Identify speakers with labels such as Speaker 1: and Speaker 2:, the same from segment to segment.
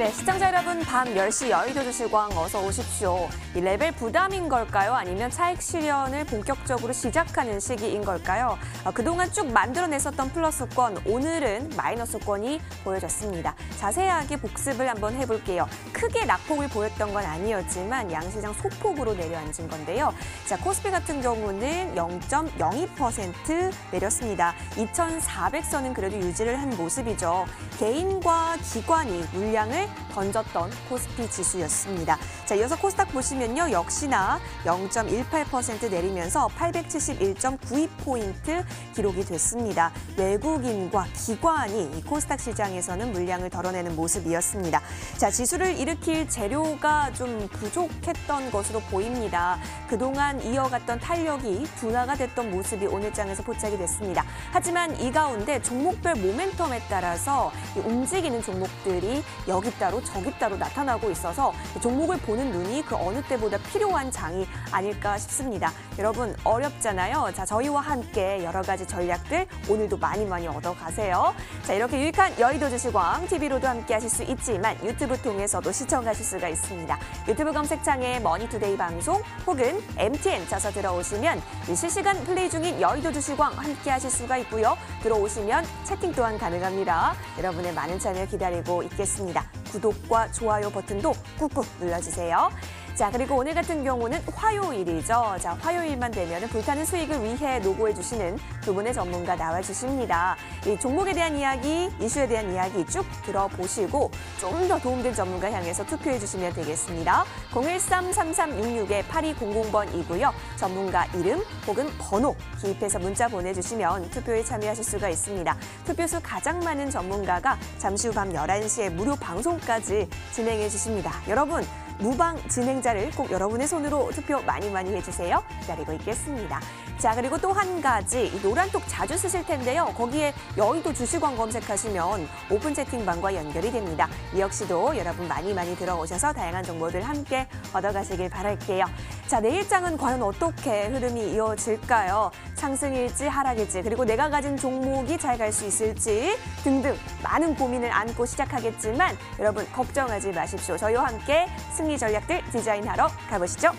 Speaker 1: 네, 시청자 여러분, 밤 10시 여의도주시광 어서 오십시오. 이 레벨 부담인 걸까요? 아니면 차익 실현을 본격적으로 시작하는 시기인 걸까요? 그동안 쭉 만들어냈었던 플러스권, 오늘은 마이너스권이 보여졌습니다. 자세하게 복습을 한번 해볼게요. 크게 낙폭을 보였던 건 아니었지만 양시장 소폭으로 내려앉은 건데요. 자, 코스피 같은 경우는 0.02% 내렸습니다. 2,400선은 그래도 유지를 한 모습이죠. 개인과 기관이 물량을 던졌던 코스피 지수였습니다. 자, 이어서 코스닥 보시면요. 역시나 0.18% 내리면서 871.92포인트 기록이 됐습니다. 외국인과 기관이 이 코스닥 시장에서는 물량을 덜어내는 모습이었습니다. 자, 지수를 일으킬 재료가 좀 부족했던 것으로 보입니다. 그동안 이어갔던 탄력이 둔화가 됐던 모습이 오늘 장에서 포착이 됐습니다. 하지만 이 가운데 종목별 모멘텀에 따라서 움직이는 종목들이 여기 따로 저기 따로 나타나고 있어서 종목을 보는 눈이 그 어느 때보다 필요한 장이 아닐까 싶습니다. 여러분 어렵잖아요. 자, 저희와 함께 여러 가지 전략들 오늘도 많이 얻어가세요. 자, 이렇게 유익한 여의도주시광 TV로도 함께 하실 수 있지만 유튜브 통해서도 시청하실 수가 있습니다. 유튜브 검색창에 머니투데이 방송 혹은 MTN 쳐서 들어오시면 실시간 플레이 중인 여의도주시광 함께 하실 수가 있고요. 들어오시면 채팅 또한 가능합니다. 여러분의 많은 참여 기다리고 있겠습니다. 구독과 좋아요 버튼도 꾹꾹 눌러주세요. 자, 그리고 오늘 같은 경우는 화요일이죠. 자, 화요일만 되면 불타는 수익을 위해 노고해 주시는 두 분의 전문가 나와주십니다. 이 종목에 대한 이야기, 이슈에 대한 이야기 쭉 들어보시고 좀 더 도움된 전문가 향해서 투표해 주시면 되겠습니다. 013-3366-8200번이고요. 전문가 이름 혹은 번호 기입해서 문자 보내주시면 투표에 참여하실 수가 있습니다. 투표수 가장 많은 전문가가 잠시 후 밤 11시에 무료 방송까지 진행해 주십니다. 여러분, 무방 진행자를 꼭 여러분의 손으로 투표 많이 해주세요. 기다리고 있겠습니다. 자, 그리고 또 한 가지, 이 노란톡 자주 쓰실 텐데요. 거기에 여의도 주시광 검색하시면 오픈 채팅방과 연결이 됩니다. 이 역시도 여러분 많이 들어오셔서 다양한 정보들 함께 얻어가시길 바랄게요. 자, 내일장은 과연 어떻게 흐름이 이어질까요? 상승일지 하락일지, 그리고 내가 가진 종목이 잘 갈 수 있을지 등등 많은 고민을 안고 시작하겠지만 여러분 걱정하지 마십시오. 저희와 함께 승리 전략들 디자인하러 가보시죠.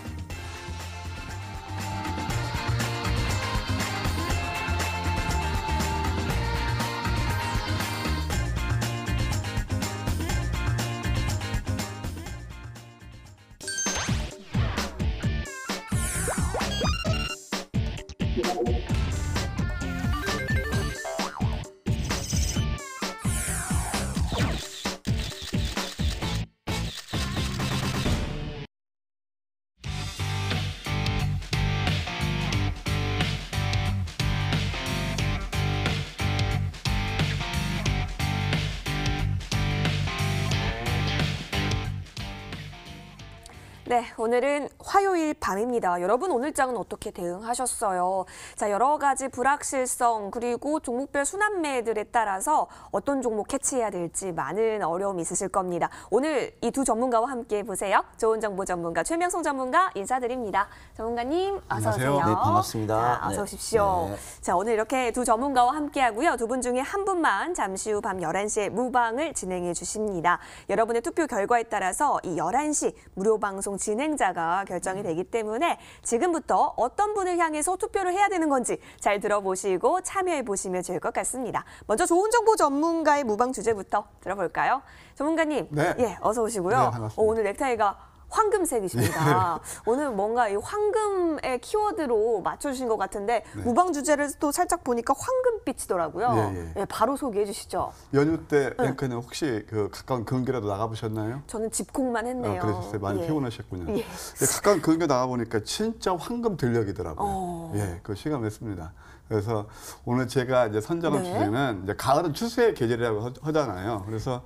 Speaker 1: 네, 오늘은 화요일 밤입니다. 여러분 오늘 장은 어떻게 대응하셨어요? 자, 여러 가지 불확실성 그리고 종목별 순환매들에 따라서 어떤 종목 캐치해야 될지 많은 어려움이 있으실 겁니다. 오늘 이 두 전문가와 함께 보세요. 좋은 정보 전문가 최명송 전문가 인사드립니다. 전문가님 어서 오세요.
Speaker 2: 네, 반갑습니다.
Speaker 1: 자, 어서 오십시오.
Speaker 2: 네.
Speaker 1: 자, 오늘 이렇게 두 전문가와 함께 하고요. 두 분 중에 한 분만 잠시 후 밤 11시에 무방을 진행해 주십니다. 여러분의 투표 결과에 따라서 이 11시 무료 방송 진행자가 결정이 되기 때문에 지금부터 어떤 분을 향해서 투표를 해야 되는 건지 잘 들어보시고 참여해 보시면 좋을 것 같습니다. 먼저 좋은 정보 전문가의 무방 주제부터 들어볼까요? 전문가님,
Speaker 2: 네.
Speaker 1: 예, 어서 오시고요.
Speaker 2: 네, 반갑습니다.
Speaker 1: 오늘 넥타이가 황금색이십니다. 오늘 뭔가 이 황금의 키워드로 맞춰주신 것 같은데 무방 주제를 또 살짝 보니까 황금빛이더라고요. 예, 바로 소개해 주시죠.
Speaker 2: 연휴 때 앵커는 혹시 그 가까운 근교라도 나가보셨나요?
Speaker 1: 저는 집콕만 했네요.
Speaker 2: 그러셨어요. 많이
Speaker 1: 예.
Speaker 2: 피곤하셨군요.
Speaker 1: 예.
Speaker 2: 가까운 근교 나가보니까 진짜 황금 들녘이더라고요. 예, 그 실감했습니다. 그래서 오늘 제가 이제 선정한 주제는 이제 가을은 추수의 계절이라고 하잖아요. 그래서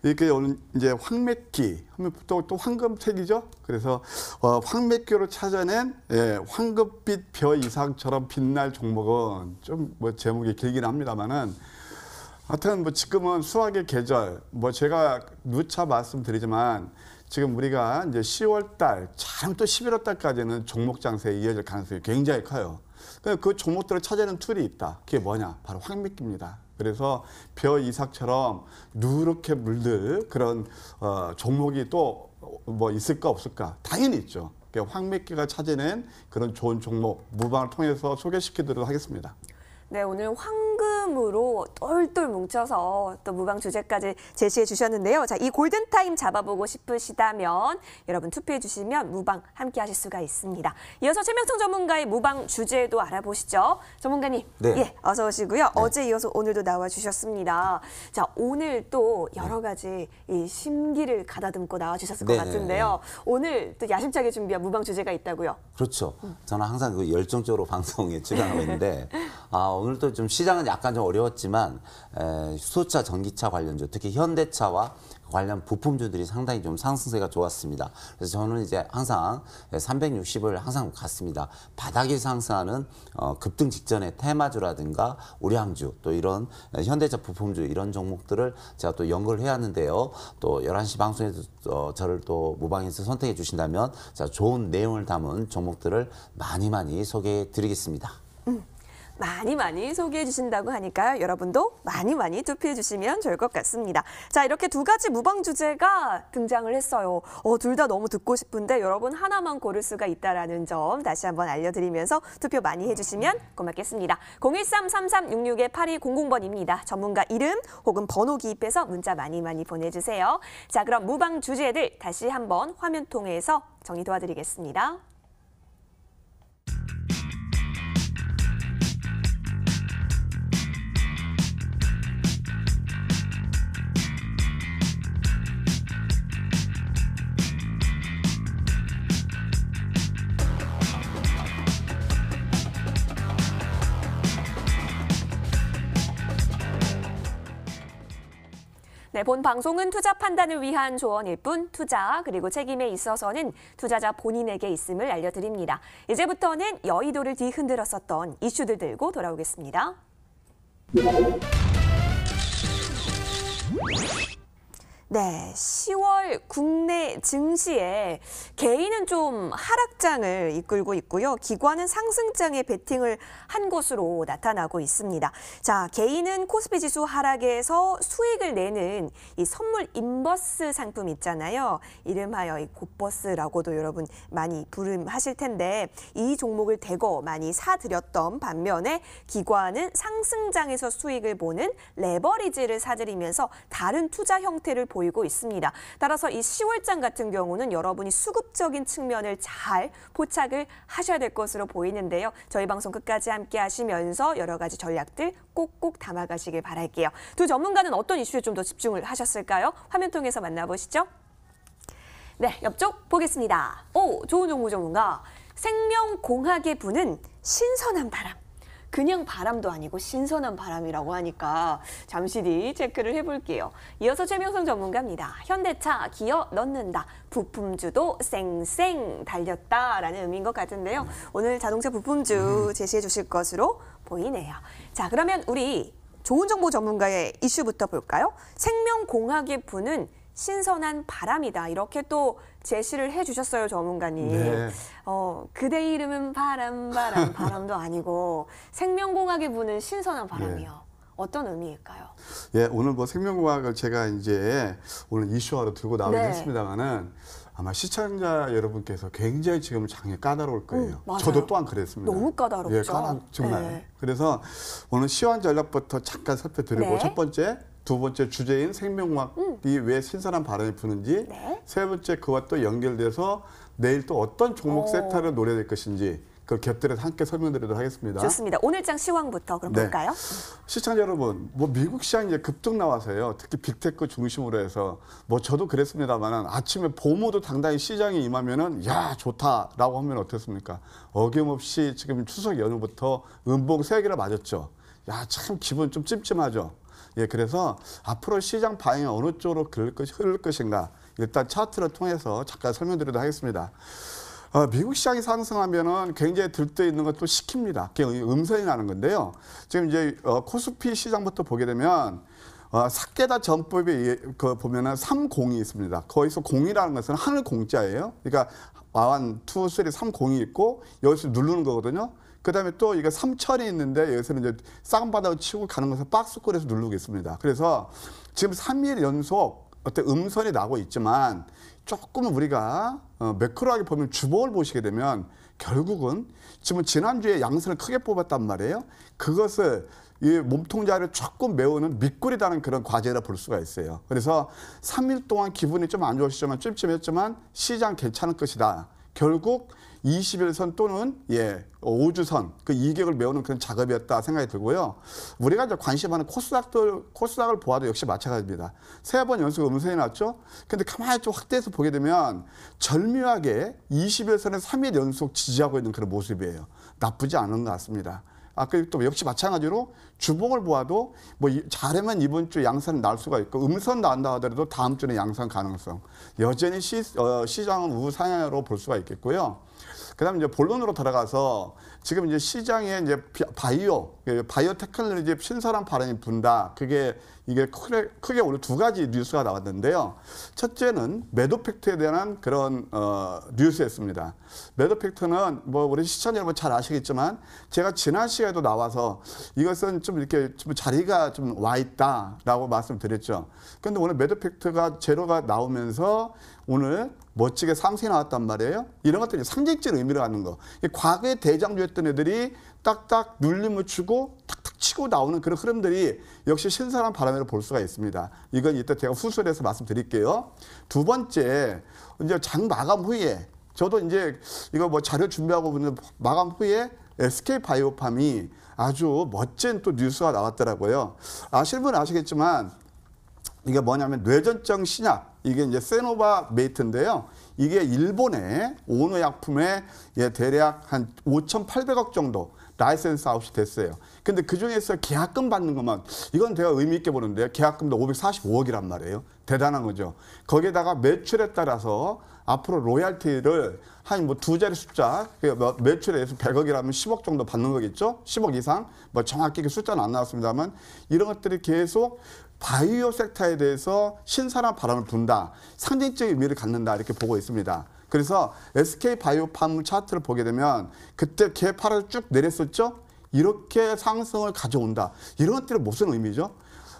Speaker 2: 이렇게 오늘 이제 황맥기, 또 황금색이죠. 그래서 황맥기로 찾아낸 황금빛 벼 이상처럼 빛날 종목은 좀 뭐 제목이 길긴 합니다만은 하여튼 뭐 지금은 수확의 계절, 뭐 제가 누차 말씀드리지만 지금 우리가 이제 10월 달, 참 또 11월 달까지는 종목 장세에 이어질 가능성이 굉장히 커요. 그 종목들을 찾아내는 툴이 있다. 그게 뭐냐? 바로 황맥기입니다. 그래서 벼 이삭처럼 누렇게 물들 그런 종목이 또 뭐 있을까 없을까? 당연히 있죠. 황미끼가 찾아낸 그런 좋은 종목 무방을 통해서 소개시키도록 하겠습니다.
Speaker 1: 네, 오늘 황금으로 똘똘 뭉쳐서 또 무방 주제까지 제시해 주셨는데요. 자, 이 골든타임 잡아보고 싶으시다면 여러분 투표해 주시면 무방 함께 하실 수가 있습니다. 이어서 최명성 전문가의 무방 주제도 알아보시죠. 전문가님,
Speaker 3: 네.
Speaker 1: 예, 어서 오시고요. 어제 이어서 오늘도 나와 주셨습니다. 자, 오늘 또 여러 가지 이 심기를 가다듬고 나와 주셨을 것
Speaker 3: 네.
Speaker 1: 같은데요. 오늘 또 야심차게 준비한 무방 주제가 있다고요.
Speaker 3: 그렇죠. 저는 항상 그 열정적으로 방송에 출연하고 있는데 오늘도 좀 시장은 약간 좀 어려웠지만 수소차, 전기차 관련주, 특히 현대차와 관련 부품주들이 상당히 좀 상승세가 좋았습니다. 그래서 저는 이제 항상 360을 항상 갔습니다. 바닥이 상승하는 급등 직전의 테마주라든가 우량주 또 이런 현대차 부품주 이런 종목들을 제가 또 연구를 해왔는데요. 또 11시 방송에서 저를 또 무방에서 선택해 주신다면 자, 좋은 내용을 담은 종목들을 많이 소개해 드리겠습니다.
Speaker 1: 많이 소개해 주신다고 하니까요. 여러분도 많이 투표해 주시면 좋을 것 같습니다. 자, 이렇게 두 가지 무방 주제가 등장을 했어요. 둘 다 너무 듣고 싶은데 여러분 하나만 고를 수가 있다는 점 다시 한번 알려드리면서 투표 많이 해주시면 고맙겠습니다. 013-3366-8200번입니다. 전문가 이름 혹은 번호 기입해서 문자 많이 보내주세요. 자, 그럼 무방 주제들 다시 한번 화면 통해서 정리 도와드리겠습니다. 네, 본 방송은 투자 판단을 위한 조언일 뿐 투자 그리고 책임에 있어서는 투자자 본인에게 있음을 알려드립니다. 이제부터는 여의도를 뒤흔들었었던 이슈들 들고 돌아오겠습니다. 네, 10월 국내 증시에 개인은 좀 하락장을 이끌고 있고요. 기관은 상승장에 베팅을 한 것으로 나타나고 있습니다. 자, 개인은 코스피 지수 하락에서 수익을 내는 이 선물 인버스 상품 있잖아요. 이름하여 이 곱버스라고도 여러분 많이 부름하실 텐데 이 종목을 대거 많이 사들였던 반면에 기관은 상승장에서 수익을 보는 레버리지를 사들이면서 다른 투자 형태를 보이고 있습니다. 따라서 이 10월장 같은 경우는 여러분이 수급적인 측면을 잘 포착을 하셔야 될 것으로 보이는데요. 저희 방송 끝까지 함께 하시면서 여러 가지 전략들 꼭꼭 담아가시길 바랄게요. 두 전문가는 어떤 이슈에 좀 더 집중을 하셨을까요? 화면 통해서 만나보시죠. 네, 옆쪽 보겠습니다. 좋은 정보 전문가. 생명공학의 부는 신선한 바람. 그냥 바람도 아니고 신선한 바람이라고 하니까 잠시 뒤 체크를 해볼게요. 이어서 최명성 전문가입니다. 현대차 기어 넣는다. 부품주도 쌩쌩 달렸다라는 의미인 것 같은데요. 오늘 자동차 부품주 제시해 주실 것으로 보이네요. 자, 그러면 우리 좋은 정보 전문가의 이슈부터 볼까요? 생명공학의 부는 신선한 바람이다. 이렇게 또 제시를 해주셨어요, 전문가님.
Speaker 2: 네.
Speaker 1: 그대 이름은 바람도 아니고 생명공학의 부는 신선한 바람이요.
Speaker 2: 네.
Speaker 1: 어떤 의미일까요?
Speaker 2: 예, 오늘 뭐 생명공학을 제가 이제 오늘 이슈화로 들고 나오긴
Speaker 1: 네.
Speaker 2: 했습니다만은 아마 시청자 여러분께서 굉장히 지금 장에 까다로울 거예요.
Speaker 1: 맞아요.
Speaker 2: 저도 또한 그랬습니다.
Speaker 1: 너무 까다롭죠.
Speaker 2: 예, 정말.
Speaker 1: 네.
Speaker 2: 그래서 오늘 시황 전략부터 잠깐 살펴드리고
Speaker 1: 네.
Speaker 2: 첫 번째, 두 번째 주제인 생명공학이 왜 신선한 바람이 부는지,
Speaker 1: 네.
Speaker 2: 세 번째 그와 또 연결돼서 내일 또 어떤 종목 세타를 노려야 될 것인지 그걸 곁들여서 함께 설명드리도록 하겠습니다.
Speaker 1: 좋습니다. 오늘장 시황부터 그럼
Speaker 2: 네.
Speaker 1: 볼까요?
Speaker 2: 시청자 여러분, 뭐 미국 시장 이제 급등 나와서요. 특히 빅테크 중심으로 해서 뭐 저도 그랬습니다만은 아침에 봄으로 당당히 시장에 임하면은 야 좋다라고 하면 어떻습니까? 어김없이 지금 추석 연휴부터 음봉 3개를 맞았죠. 야 참 기분 좀 찜찜하죠. 예, 그래서 앞으로 시장 방향이 어느 쪽으로 흐를 것인가 일단 차트를 통해서 잠깐 설명드리도록 하겠습니다. 미국 시장이 상승하면은 굉장히 들떠 있는 것도 시킵니다. 음선이 나는 건데요. 지금 이제 코스피 시장부터 보게 되면 사케다 전법에 보면은 3공이 있습니다. 거기서 공이라는 것은 하늘 공자예요. 그러니까 1, 2, 3, 3공이 있고 여기서 누르는 거거든요. 그다음에 또 이게 3천이 있는데 여기서는 이제 쌍바닥을 치고 가는 것을 박스권에서 누르고 있습니다. 그래서 지금 3일 연속 어떤 음선이 나고 있지만 조금은 우리가 매크로하게 보면 주봉을 보시게 되면 결국은 지금 지난주에 양선을 크게 뽑았단 말이에요. 그것을 이 몸통자를 조금 메우는 밑골이라는 그런 과제라 볼 수가 있어요. 그래서 3일 동안 기분이 좀 안 좋으시지만 찜찜했지만 시장 괜찮을 것이다. 결국 21선 또는 5주선 그 이격을 메우는 그런 작업이었다 생각이 들고요. 우리가 이제 관심하는 코스닥을 보아도 역시 마찬가지입니다. 3번 연속 음선이 났죠. 근데 가만히 좀 확대해서 보게 되면 절묘하게 21선에 3일 연속 지지하고 있는 그런 모습이에요. 나쁘지 않은 것 같습니다. 그리고 또 역시 마찬가지로 주봉을 보아도 뭐 잘하면 이번 주 양선 나올 수가 있고 음선 나온다 하더라도 다음 주는 양선 가능성 여전히 시장은 우상향으로 볼 수가 있겠고요. 그다음에 이제 본론으로 들어가서 지금 이제 시장에 이제 바이오 테크놀로지 신선한 바람이 분다. 이게 크게 오늘 2가지 뉴스가 나왔는데요. 첫째는 매도 팩트에 대한 그런 뉴스였습니다. 매도 팩트는 뭐 우리 시청자 여러분 잘 아시겠지만 제가 지난 시간에도 나와서 이것은 좀 이렇게 좀 자리가 좀 와 있다라고 말씀드렸죠. 그런데 오늘 매도 팩트가 제로가 나오면서 오늘 멋지게 상승이 나왔단 말이에요. 이런 것들이 상징적 의미를 갖는 거. 과거에 대장주였던 애들이 딱딱 눌림을 주고 탁탁 치고 나오는 그런 흐름들이 역시 신선한 바람으로 볼 수가 있습니다. 이건 이따 제가 후술해서 말씀드릴게요. 두 번째, 이제 장 마감 후에 저도 이제 이거 뭐 자료 준비하고 있는 마감 후에 SK바이오팜이 아주 멋진 또 뉴스가 나왔더라고요. 아시는 분은 아시겠지만 이게 뭐냐면 뇌전증 신약 이게 이제 세노바메이트인데요. 이게 일본의 오노 약품에 대략 한 5,800억 정도 라이센스 아웃이 됐어요. 근데 그 중에서 계약금 받는 것만 이건 제가 의미 있게 보는데요. 계약금도 545억이란 말이에요. 대단한 거죠. 거기에다가 매출에 따라서 앞으로 로얄티를 한 뭐 2자리 숫자 매출에서 100억이라면 10억 정도 받는 거겠죠. 10억 이상 뭐 정확히 그 숫자는 안 나왔습니다만 이런 것들이 계속 바이오 섹터에 대해서 신선한 바람을 분다. 상징적 의미를 갖는다. 이렇게 보고 있습니다. 그래서 SK바이오팜 차트를 보게 되면 그때 개파를 쭉 내렸었죠. 이렇게 상승을 가져온다. 이런 것들이 무슨 의미죠?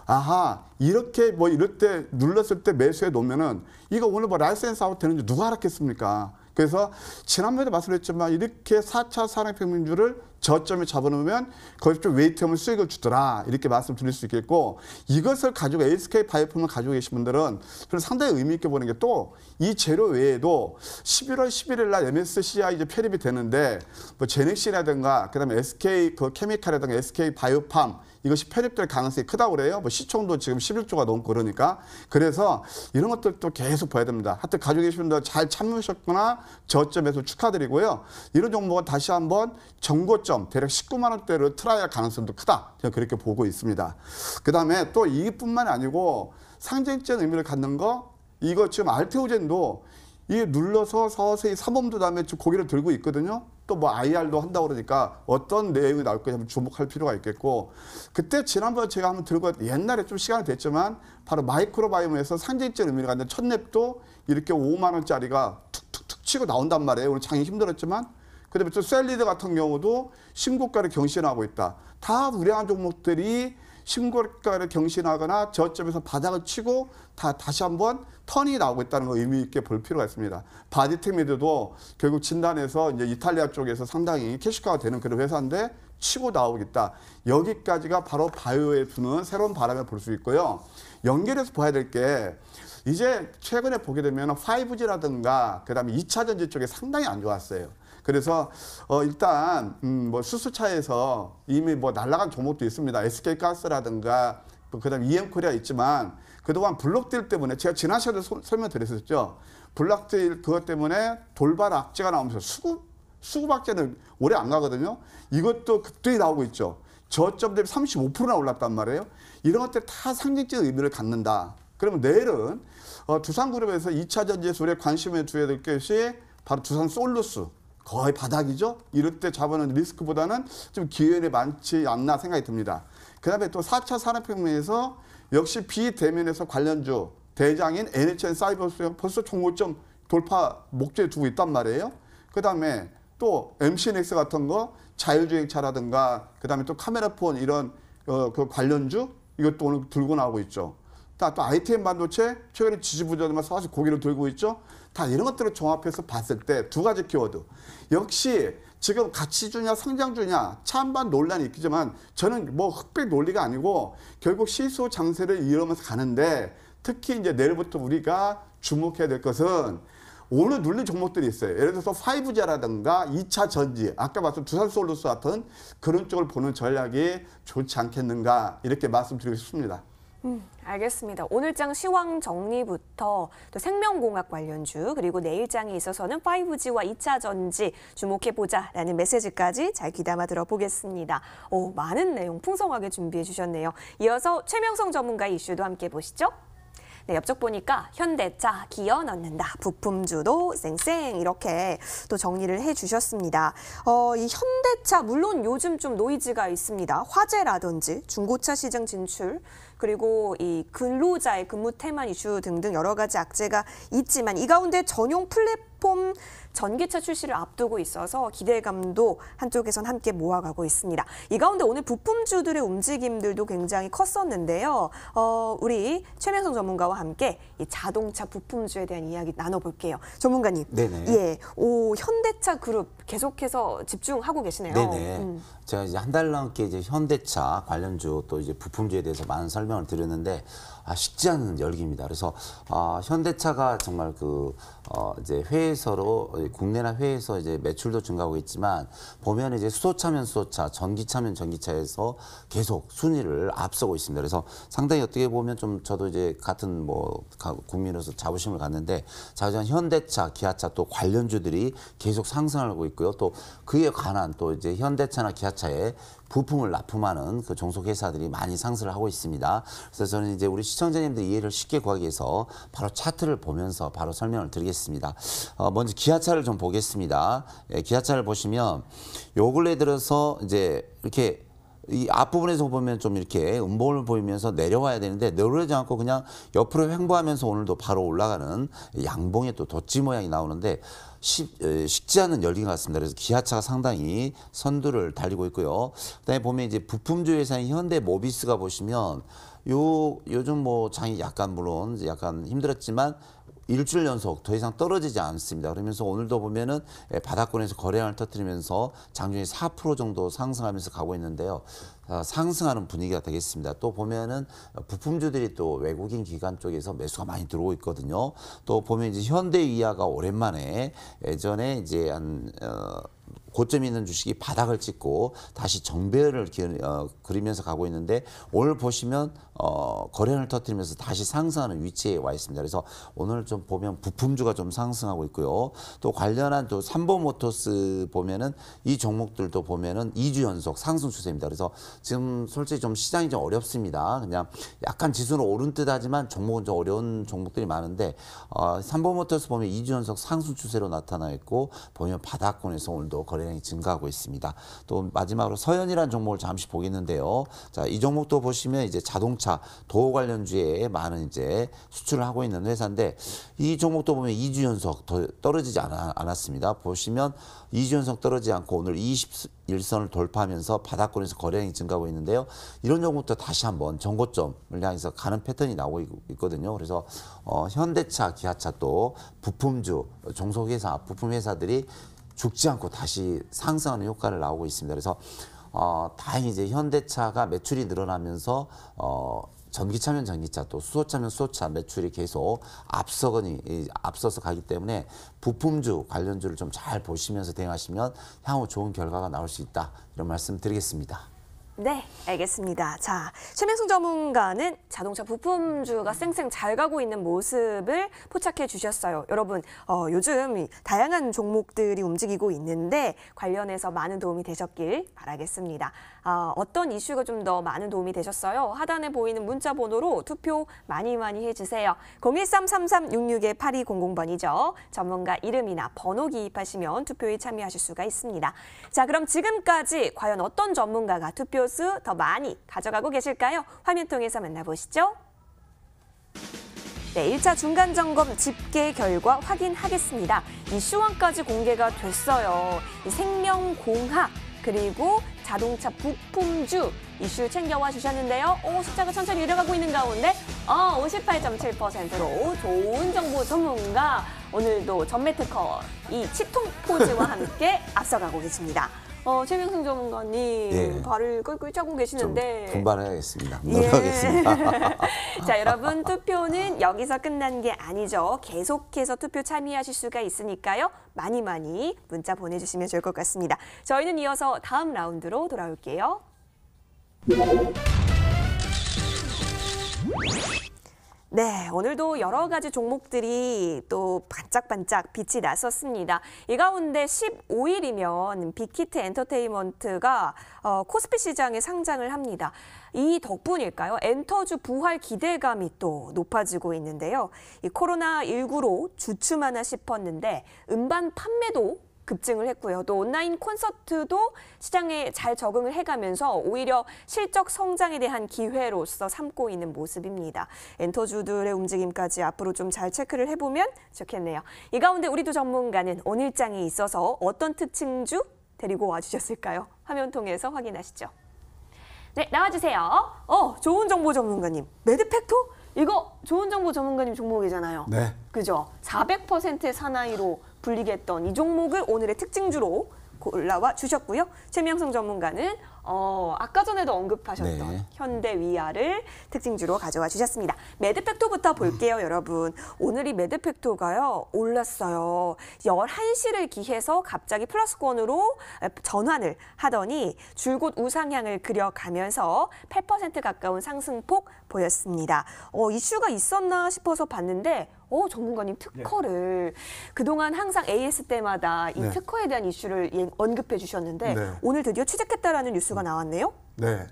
Speaker 2: 아하, 이렇게 뭐 이럴 때 눌렀을 때 매수해 놓으면은 이거 오늘 뭐 라이센스 아웃 되는지 누가 알았겠습니까? 그래서 지난번에도 말씀드렸지만 이렇게 4차 산업혁명주를 저점에 잡아놓으면 거기서 좀 웨이트하면 수익을 주더라. 이렇게 말씀드릴 수 있겠고 이것을 가지고 SK바이오팜을 가지고 계신 분들은 저는 상당히 의미 있게 보는 게 또 이 재료 외에도 11월 11일 날 MSCI 이제 편입이 되는데 뭐 제넥시라든가 그다음에 SK 그 케미칼이라든가 SK바이오팜 이것이 편입될 가능성이 크다고 그래요. 뭐 시총도 지금 11조가 넘고 그러니까. 그래서 이런 것들도 계속 봐야 됩니다. 하여튼 가지고 계신 분들 잘 참으셨거나 저점에서 축하드리고요. 이런 종목은 다시 한번 정고점 대략 19만 원대를 트라이할 가능성도 크다. 제가 그렇게 보고 있습니다. 그다음에 또 이뿐만이 아니고 상징적 의미를 갖는 거 이거 지금 알테오젠도 이게 눌러서 서서히 삼범도 다음에 좀 고개를 들고 있거든요. 또 뭐 IR도 한다고 그러니까 어떤 내용이 나올 건지 한번 주목할 필요가 있겠고 그때 지난번에 제가 한번 들고 옛날에 좀 시간이 됐지만 바로 마이크로바이옴에서 상징적 의미를 갖는 첫랩도 이렇게 5만 원짜리가 툭툭툭 치고 나온단 말이에요. 오늘 장이 힘들었지만 그다음에 또 셀리드 같은 경우도 신고가를 경신하고 있다. 다 우량한 종목들이 신고가를 경신하거나 저점에서 바닥을 치고 다시 한번 턴이 나오고 있다는 걸 의미 있게 볼 필요가 있습니다. 바디텍미드도 결국 진단에서 이제 이탈리아 쪽에서 상당히 캐시가가 되는 그런 회사인데 치고 나오겠다. 여기까지가 바로 바이오에 부는 새로운 바람을 볼 수 있고요. 연결해서 봐야 될 게 이제 최근에 보게 되면 5G라든가 그다음에 2차 전지 쪽에 상당히 안 좋았어요. 그래서 일단 뭐 수수차에서 이미 뭐 날아간 종목도 있습니다. SK가스라든가 그다음 EM코리아 있지만 그동안 블록딜 때문에 제가 지난 시간에 설명드렸었죠. 블록딜 그것 때문에 돌발 악재가 나오면서 수급 악재는 오래 안 가거든요. 이것도 급등이 나오고 있죠. 저점 대비 35%나 올랐단 말이에요. 이런 것들 다 상징적 의미를 갖는다. 그러면 내일은 두산그룹에서 2차 전지에 우리가 관심을 두어야 될 것이 바로 두산솔루스. 거의 바닥이죠. 이럴 때 잡아놓은 리스크보다는 좀 기회는 많지 않나 생각이 듭니다. 그 다음에 또 4차 산업혁명에서 역시 비대면에서 관련주 대장인 NHN 사이버스 벌써 총고점 돌파 목표에 두고 있단 말이에요. 그 다음에 또 MCNX 같은 거 자율주행차라든가 그다음에 또 카메라폰 이런 그 관련주 이것도 오늘 들고 나오고 있죠. 또 ITM 반도체 최근에 지지부진하지만 사실 고개를 들고 있죠. 다 이런 것들을 종합해서 봤을 때 두 가지 키워드. 역시 지금 가치주냐 성장주냐 찬반 논란이 있겠지만 저는 뭐 흑백 논리가 아니고 결국 시수 장세를 이루면서 가는데 특히 이제 내일부터 우리가 주목해야 될 것은 오늘 눌린 종목들이 있어요. 예를 들어서 5G라든가 2차 전지, 아까 말씀 두산솔루스 같은 그런 쪽을 보는 전략이 좋지 않겠는가 이렇게 말씀드리고 싶습니다.
Speaker 1: 알겠습니다. 오늘장 시황 정리부터 또 생명공학 관련주 그리고 내일장에 있어서는 5G와 2차 전지 주목해보자라는 메시지까지 잘 귀담아 들어보겠습니다. 오, 많은 내용 풍성하게 준비해 주셨네요. 이어서 최명성 전문가의 이슈도 함께 보시죠. 네, 옆쪽 보니까 현대차 기어 넣는다. 부품주도 쌩쌩 이렇게 또 정리를 해주셨습니다. 이 현대차 물론 요즘 좀 노이즈가 있습니다. 화재라든지 중고차 시장 진출 그리고 이 근로자의 근무 태만 이슈 등등 여러 가지 악재가 있지만 이 가운데 전용 플랫폼 전기차 출시를 앞두고 있어서 기대감도 한쪽에선 함께 모아가고 있습니다. 이 가운데 오늘 부품주들의 움직임들도 굉장히 컸었는데요. 우리 최명성 전문가와 함께 이 자동차 부품주에 대한 이야기 나눠볼게요. 전문가님,
Speaker 3: 네네.
Speaker 1: 예, 현대차 그룹 계속해서 집중하고 계시네요.
Speaker 3: 네네. 제가 이제 한 달 넘게 이제 현대차 관련주 또 이제 부품주에 대해서 많은 설명을 드렸는데 쉽지 않은 열기입니다. 그래서 현대차가 정말 이제 회에서로 국내나 회에서 이제 매출도 증가하고 있지만 보면 이제 수소차면 수소차, 전기차면 전기차에서 계속 순위를 앞서고 있습니다. 그래서 상당히 어떻게 보면 좀 저도 이제 같은 국민으로서 자부심을 갖는데 자전 현대차, 기아차 또 관련주들이 계속 상승하고 있고요. 또 그에 관한 또 이제 현대차나 기아차에 부품을 납품하는 그 종속회사들이 많이 상승을 하고 있습니다. 그래서 저는 이제 우리 시청자님들 이해를 쉽게 구하기 위해서 바로 차트를 보면서 바로 설명을 드리겠습니다. 먼저 기아차를 좀 보겠습니다. 기아차를 보시면 요 근래 들어서 이제 이렇게 이 앞부분에서 보면 좀 이렇게 음봉을 보이면서 내려와야 되는데 내려오지 않고 그냥 옆으로 횡보하면서 오늘도 바로 올라가는 양봉의 또 덧지 모양이 나오는데 쉽지 않은 열기가 같습니다. 그래서 기아차가 상당히 선두를 달리고 있고요. 그다음에 보면 이제 부품주 회사인 현대모비스가 보시면 요즘 장이 약간 물론 약간 힘들었지만 일주일 연속 더 이상 떨어지지 않습니다. 그러면서 오늘도 보면은 바닥권에서 거래량을 터뜨리면서 장중에 4% 정도 상승하면서 가고 있는데요. 상승하는 분위기가 되겠습니다. 또 보면은 부품주들이 또 외국인 기관 쪽에서 매수가 많이 들어오고 있거든요. 또 보면 이제 현대위아가 오랜만에 예전에 이제 고점이 있는 주식이 바닥을 찍고 다시 정배를 그리면서 가고 있는데 오늘 보시면 거래량을 터뜨리면서 다시 상승하는 위치에 와 있습니다. 그래서 오늘 좀 보면 부품주가 좀 상승하고 있고요. 또 관련한 또 삼보모터스 보면은 이 종목들도 보면은 2주 연속 상승 추세입니다. 그래서 지금 솔직히 좀 시장이 좀 어렵습니다. 그냥 약간 지수는 오른 듯 하지만 종목은 좀 어려운 종목들이 많은데 삼보모터스 보면 2주 연속 상승 추세로 나타나 있고 보면 바닥권에서 오늘도 거래량이 증가하고 있습니다. 또 마지막으로 서현이라는 종목을 잠시 보겠는데요. 자, 이 종목도 보시면 이제 자동차 도어 관련주에 많은 이제 수출을 하고 있는 회사인데 이 종목도 보면 2주 연속 떨어지지 않았습니다. 보시면 2주 연속 떨어지지 않고 오늘 21선을 돌파하면서 바닥권에서 거래량이 증가하고 있는데요. 이런 종목도 다시 한번 정고점을 향해서 가는 패턴이 나오고 있거든요. 그래서 현대차, 기아차 또 부품주, 종속회사, 부품회사들이 죽지 않고 다시 상승하는 효과를 나오고 있습니다. 그래서 다행히 이제 현대차가 매출이 늘어나면서 전기차면 전기차 또 수소차면 수소차 매출이 계속 앞서서 가기 때문에 부품주 관련주를 좀 잘 보시면서 대응하시면 향후 좋은 결과가 나올 수 있다 이런 말씀 드리겠습니다.
Speaker 1: 네, 알겠습니다. 자, 최명성 전문가는 자동차 부품주가 쌩쌩 잘 가고 있는 모습을 포착해 주셨어요. 여러분, 요즘 다양한 종목들이 움직이고 있는데 관련해서 많은 도움이 되셨길 바라겠습니다. 어떤 이슈가 좀 더 많은 도움이 되셨어요? 하단에 보이는 문자 번호로 투표 많이 해주세요. 013-3366-8200번이죠. 전문가 이름이나 번호 기입하시면 투표에 참여하실 수가 있습니다. 자, 그럼 지금까지 과연 어떤 전문가가 투표 수 더 많이 가져가고 계실까요? 화면 통해서 만나보시죠. 네, 1차 중간점검 집계 결과 확인하겠습니다. 이 시황까지 공개가 됐어요. 이 생명공학 그리고 자동차 부품주 이슈 챙겨와 주셨는데요. 숫자가 천천히 내려가고 있는 가운데 58.7%로 좋은 정보 전문가 오늘도 전매 특허 이 치통 포즈와 함께 앞서가고 계십니다. 최명승 전문가님
Speaker 3: 예.
Speaker 1: 발을 꿀꿀 짜고 계시는데
Speaker 3: 좀 분발해야겠습니다. 노력하겠습니다.
Speaker 1: 자, 여러분 투표는 여기서 끝난 게 아니죠. 계속해서 투표 참여하실 수가 있으니까요. 많이 문자 보내주시면 좋을 것 같습니다. 저희는 이어서 다음 라운드로 돌아올게요. 네, 오늘도 여러 가지 종목들이 또 반짝반짝 빛이 났었습니다. 이 가운데 15일이면 빅히트 엔터테인먼트가 코스피 시장에 상장을 합니다. 이 덕분일까요? 엔터주 부활 기대감이 또 높아지고 있는데요. 이 코로나19로 주춤하나 싶었는데 음반 판매도 급증을 했고요. 또 온라인 콘서트도 시장에 잘 적응을 해가면서 오히려 실적 성장에 대한 기회로서 삼고 있는 모습입니다. 엔터주들의 움직임까지 앞으로 좀 잘 체크를 해보면 좋겠네요. 이 가운데 우리도 전문가는 오늘장에 있어서 어떤 특징주 데리고 와주셨을까요? 화면 통해서 확인하시죠. 네, 나와주세요. 좋은 정보 전문가님. 매드팩토? 이거 좋은 정보 전문가님 종목이잖아요.
Speaker 2: 네.
Speaker 1: 그죠? 400%의 사나이로 불리게 했던 이 종목을 오늘의 특징주로 골라와 주셨고요. 최명승 전문가는 아까 전에도 언급하셨던
Speaker 3: 네.
Speaker 1: 현대위아를 특징주로 가져와 주셨습니다. 매드팩토부터 볼게요, 여러분. 오늘 이 매드팩토가요, 올랐어요. 11시를 기해서 갑자기 플러스권으로 전환을 하더니 줄곧 우상향을 그려가면서 8% 가까운 상승폭 보였습니다. 이슈가 있었나 싶어서 봤는데 전문가님 특허를 그동안 항상 AS 때마다 이
Speaker 2: 네.
Speaker 1: 특허에 대한 이슈를 언급해 주셨는데
Speaker 2: 네.
Speaker 1: 오늘 드디어 취득했다라는 뉴스가 나왔네요.
Speaker 2: 네.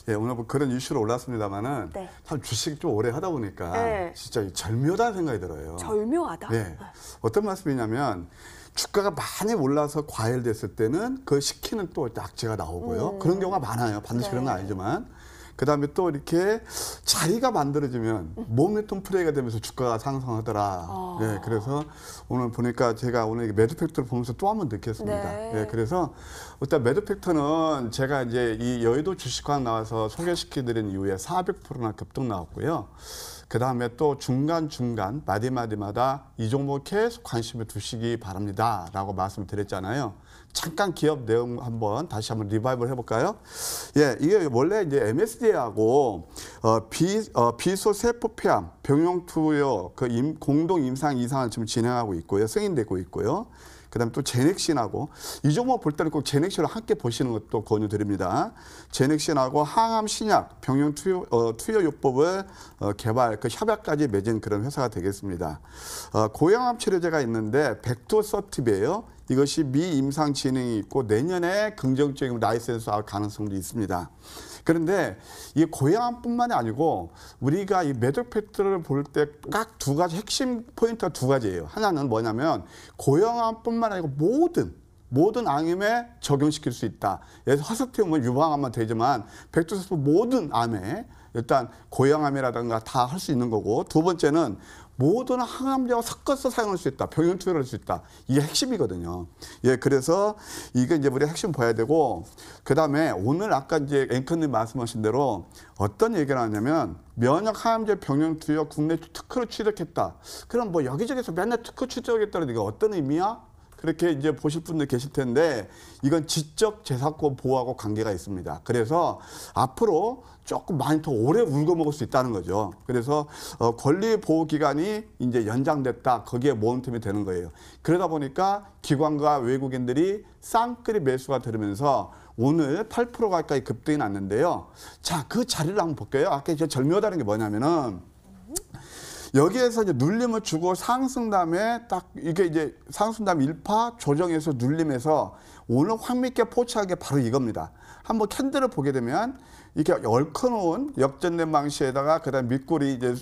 Speaker 2: 예, 오늘 뭐 그런 이슈로 올랐습니다만은
Speaker 1: 네.
Speaker 2: 참 주식 좀 오래 하다 보니까
Speaker 1: 네.
Speaker 2: 진짜 절묘하다는 생각이 들어요.
Speaker 1: 절묘하다.
Speaker 2: 네. 어떤 말씀이냐면 주가가 많이 올라서 과열됐을 때는 그 시키는 또 악재가 나오고요. 그런 경우가 많아요. 반드시 그런 건 아니지만. 그다음에 또 이렇게 자리가 만들어지면 모멘텀 플레이가 되면서 주가가 상승하더라. 네, 그래서 오늘 보니까 제가 오늘 매드 팩터를 보면서 또 한 번 느꼈습니다.
Speaker 1: 네.
Speaker 2: 네, 그래서 일단 매드 팩터는 제가 이제 이 여의도 주식광 나와서 소개시켜드린 이후에 400%나 급등 나왔고요. 그 다음에 또 중간중간 마디마디마다 이 종목 계속 관심을 두시기 바랍니다 라고 말씀드렸잖아요. 잠깐 기업 내용 다시 한번 리바이벌 해볼까요? 예, 이게 원래 이제 MSD하고 비소세포폐암 병용투여 공동 임상 이상을 지금 진행하고 있고요. 승인되고 있고요. 그다음에 또 제넥신하고 이 종목 볼 때는 꼭 제넥신을 함께 보시는 것도 권유드립니다. 제넥신하고 항암 신약 병용 투여요법을 개발 협약까지 맺은 그런 회사가 되겠습니다. 고형암 치료제가 있는데 벡토서티브예요. 이것이 미임상 진행이 있고 내년에 긍정적인 라이센스 할 가능성도 있습니다. 그런데 이 고양암뿐만이 아니고 우리가 이 매도 팩트를 볼 때 각 두 가지 핵심 포인트가 두 가지예요. 하나는 뭐냐면 고양암뿐만 아니고 모든 암에 적용시킬 수 있다. 예를 들어서 허스티움은 유방암만 되지만 백두산소 모든 암에 일단 고양암이라든가 다 할 수 있는 거고, 두 번째는 모든 항암제와 섞어서 사용할 수 있다. 병용 투여를 할 수 있다. 이게 핵심이거든요. 예, 그래서 이게 이제 우리 핵심 봐야 되고, 그 다음에 오늘 아까 이제 앵커님 말씀하신 대로 어떤 얘기를 하냐면 면역 항암제 병용 투여 국내 특허를 취득했다. 그럼 뭐 여기저기서 맨날 특허 취득했다는 이게 어떤 의미야? 그렇게 이제 보실 분들 계실 텐데 이건 지적 재산권 보호하고 관계가 있습니다. 그래서 앞으로 조금 많이 더 오래 울고 먹을 수 있다는 거죠. 그래서 권리 보호 기간이 이제 연장됐다. 거기에 모멘텀이 되는 거예요. 그러다 보니까 기관과 외국인들이 쌍끌이 매수가 들으면서 오늘 8% 가까이 급등이 났는데요. 자, 그 자리를 한번 볼게요. 아까 이제 절묘하다는 게 뭐냐면은 여기에서 이제 눌림을 주고 상승 다음에 딱 이게 이제 상승 다음 1파 조정해서 눌림해서 오늘 확 믿게 포착한 게 바로 이겁니다. 한번 캔들을 보게 되면 이게 얽혀놓은 역전된 방시에다가 그다음 밑골이 이제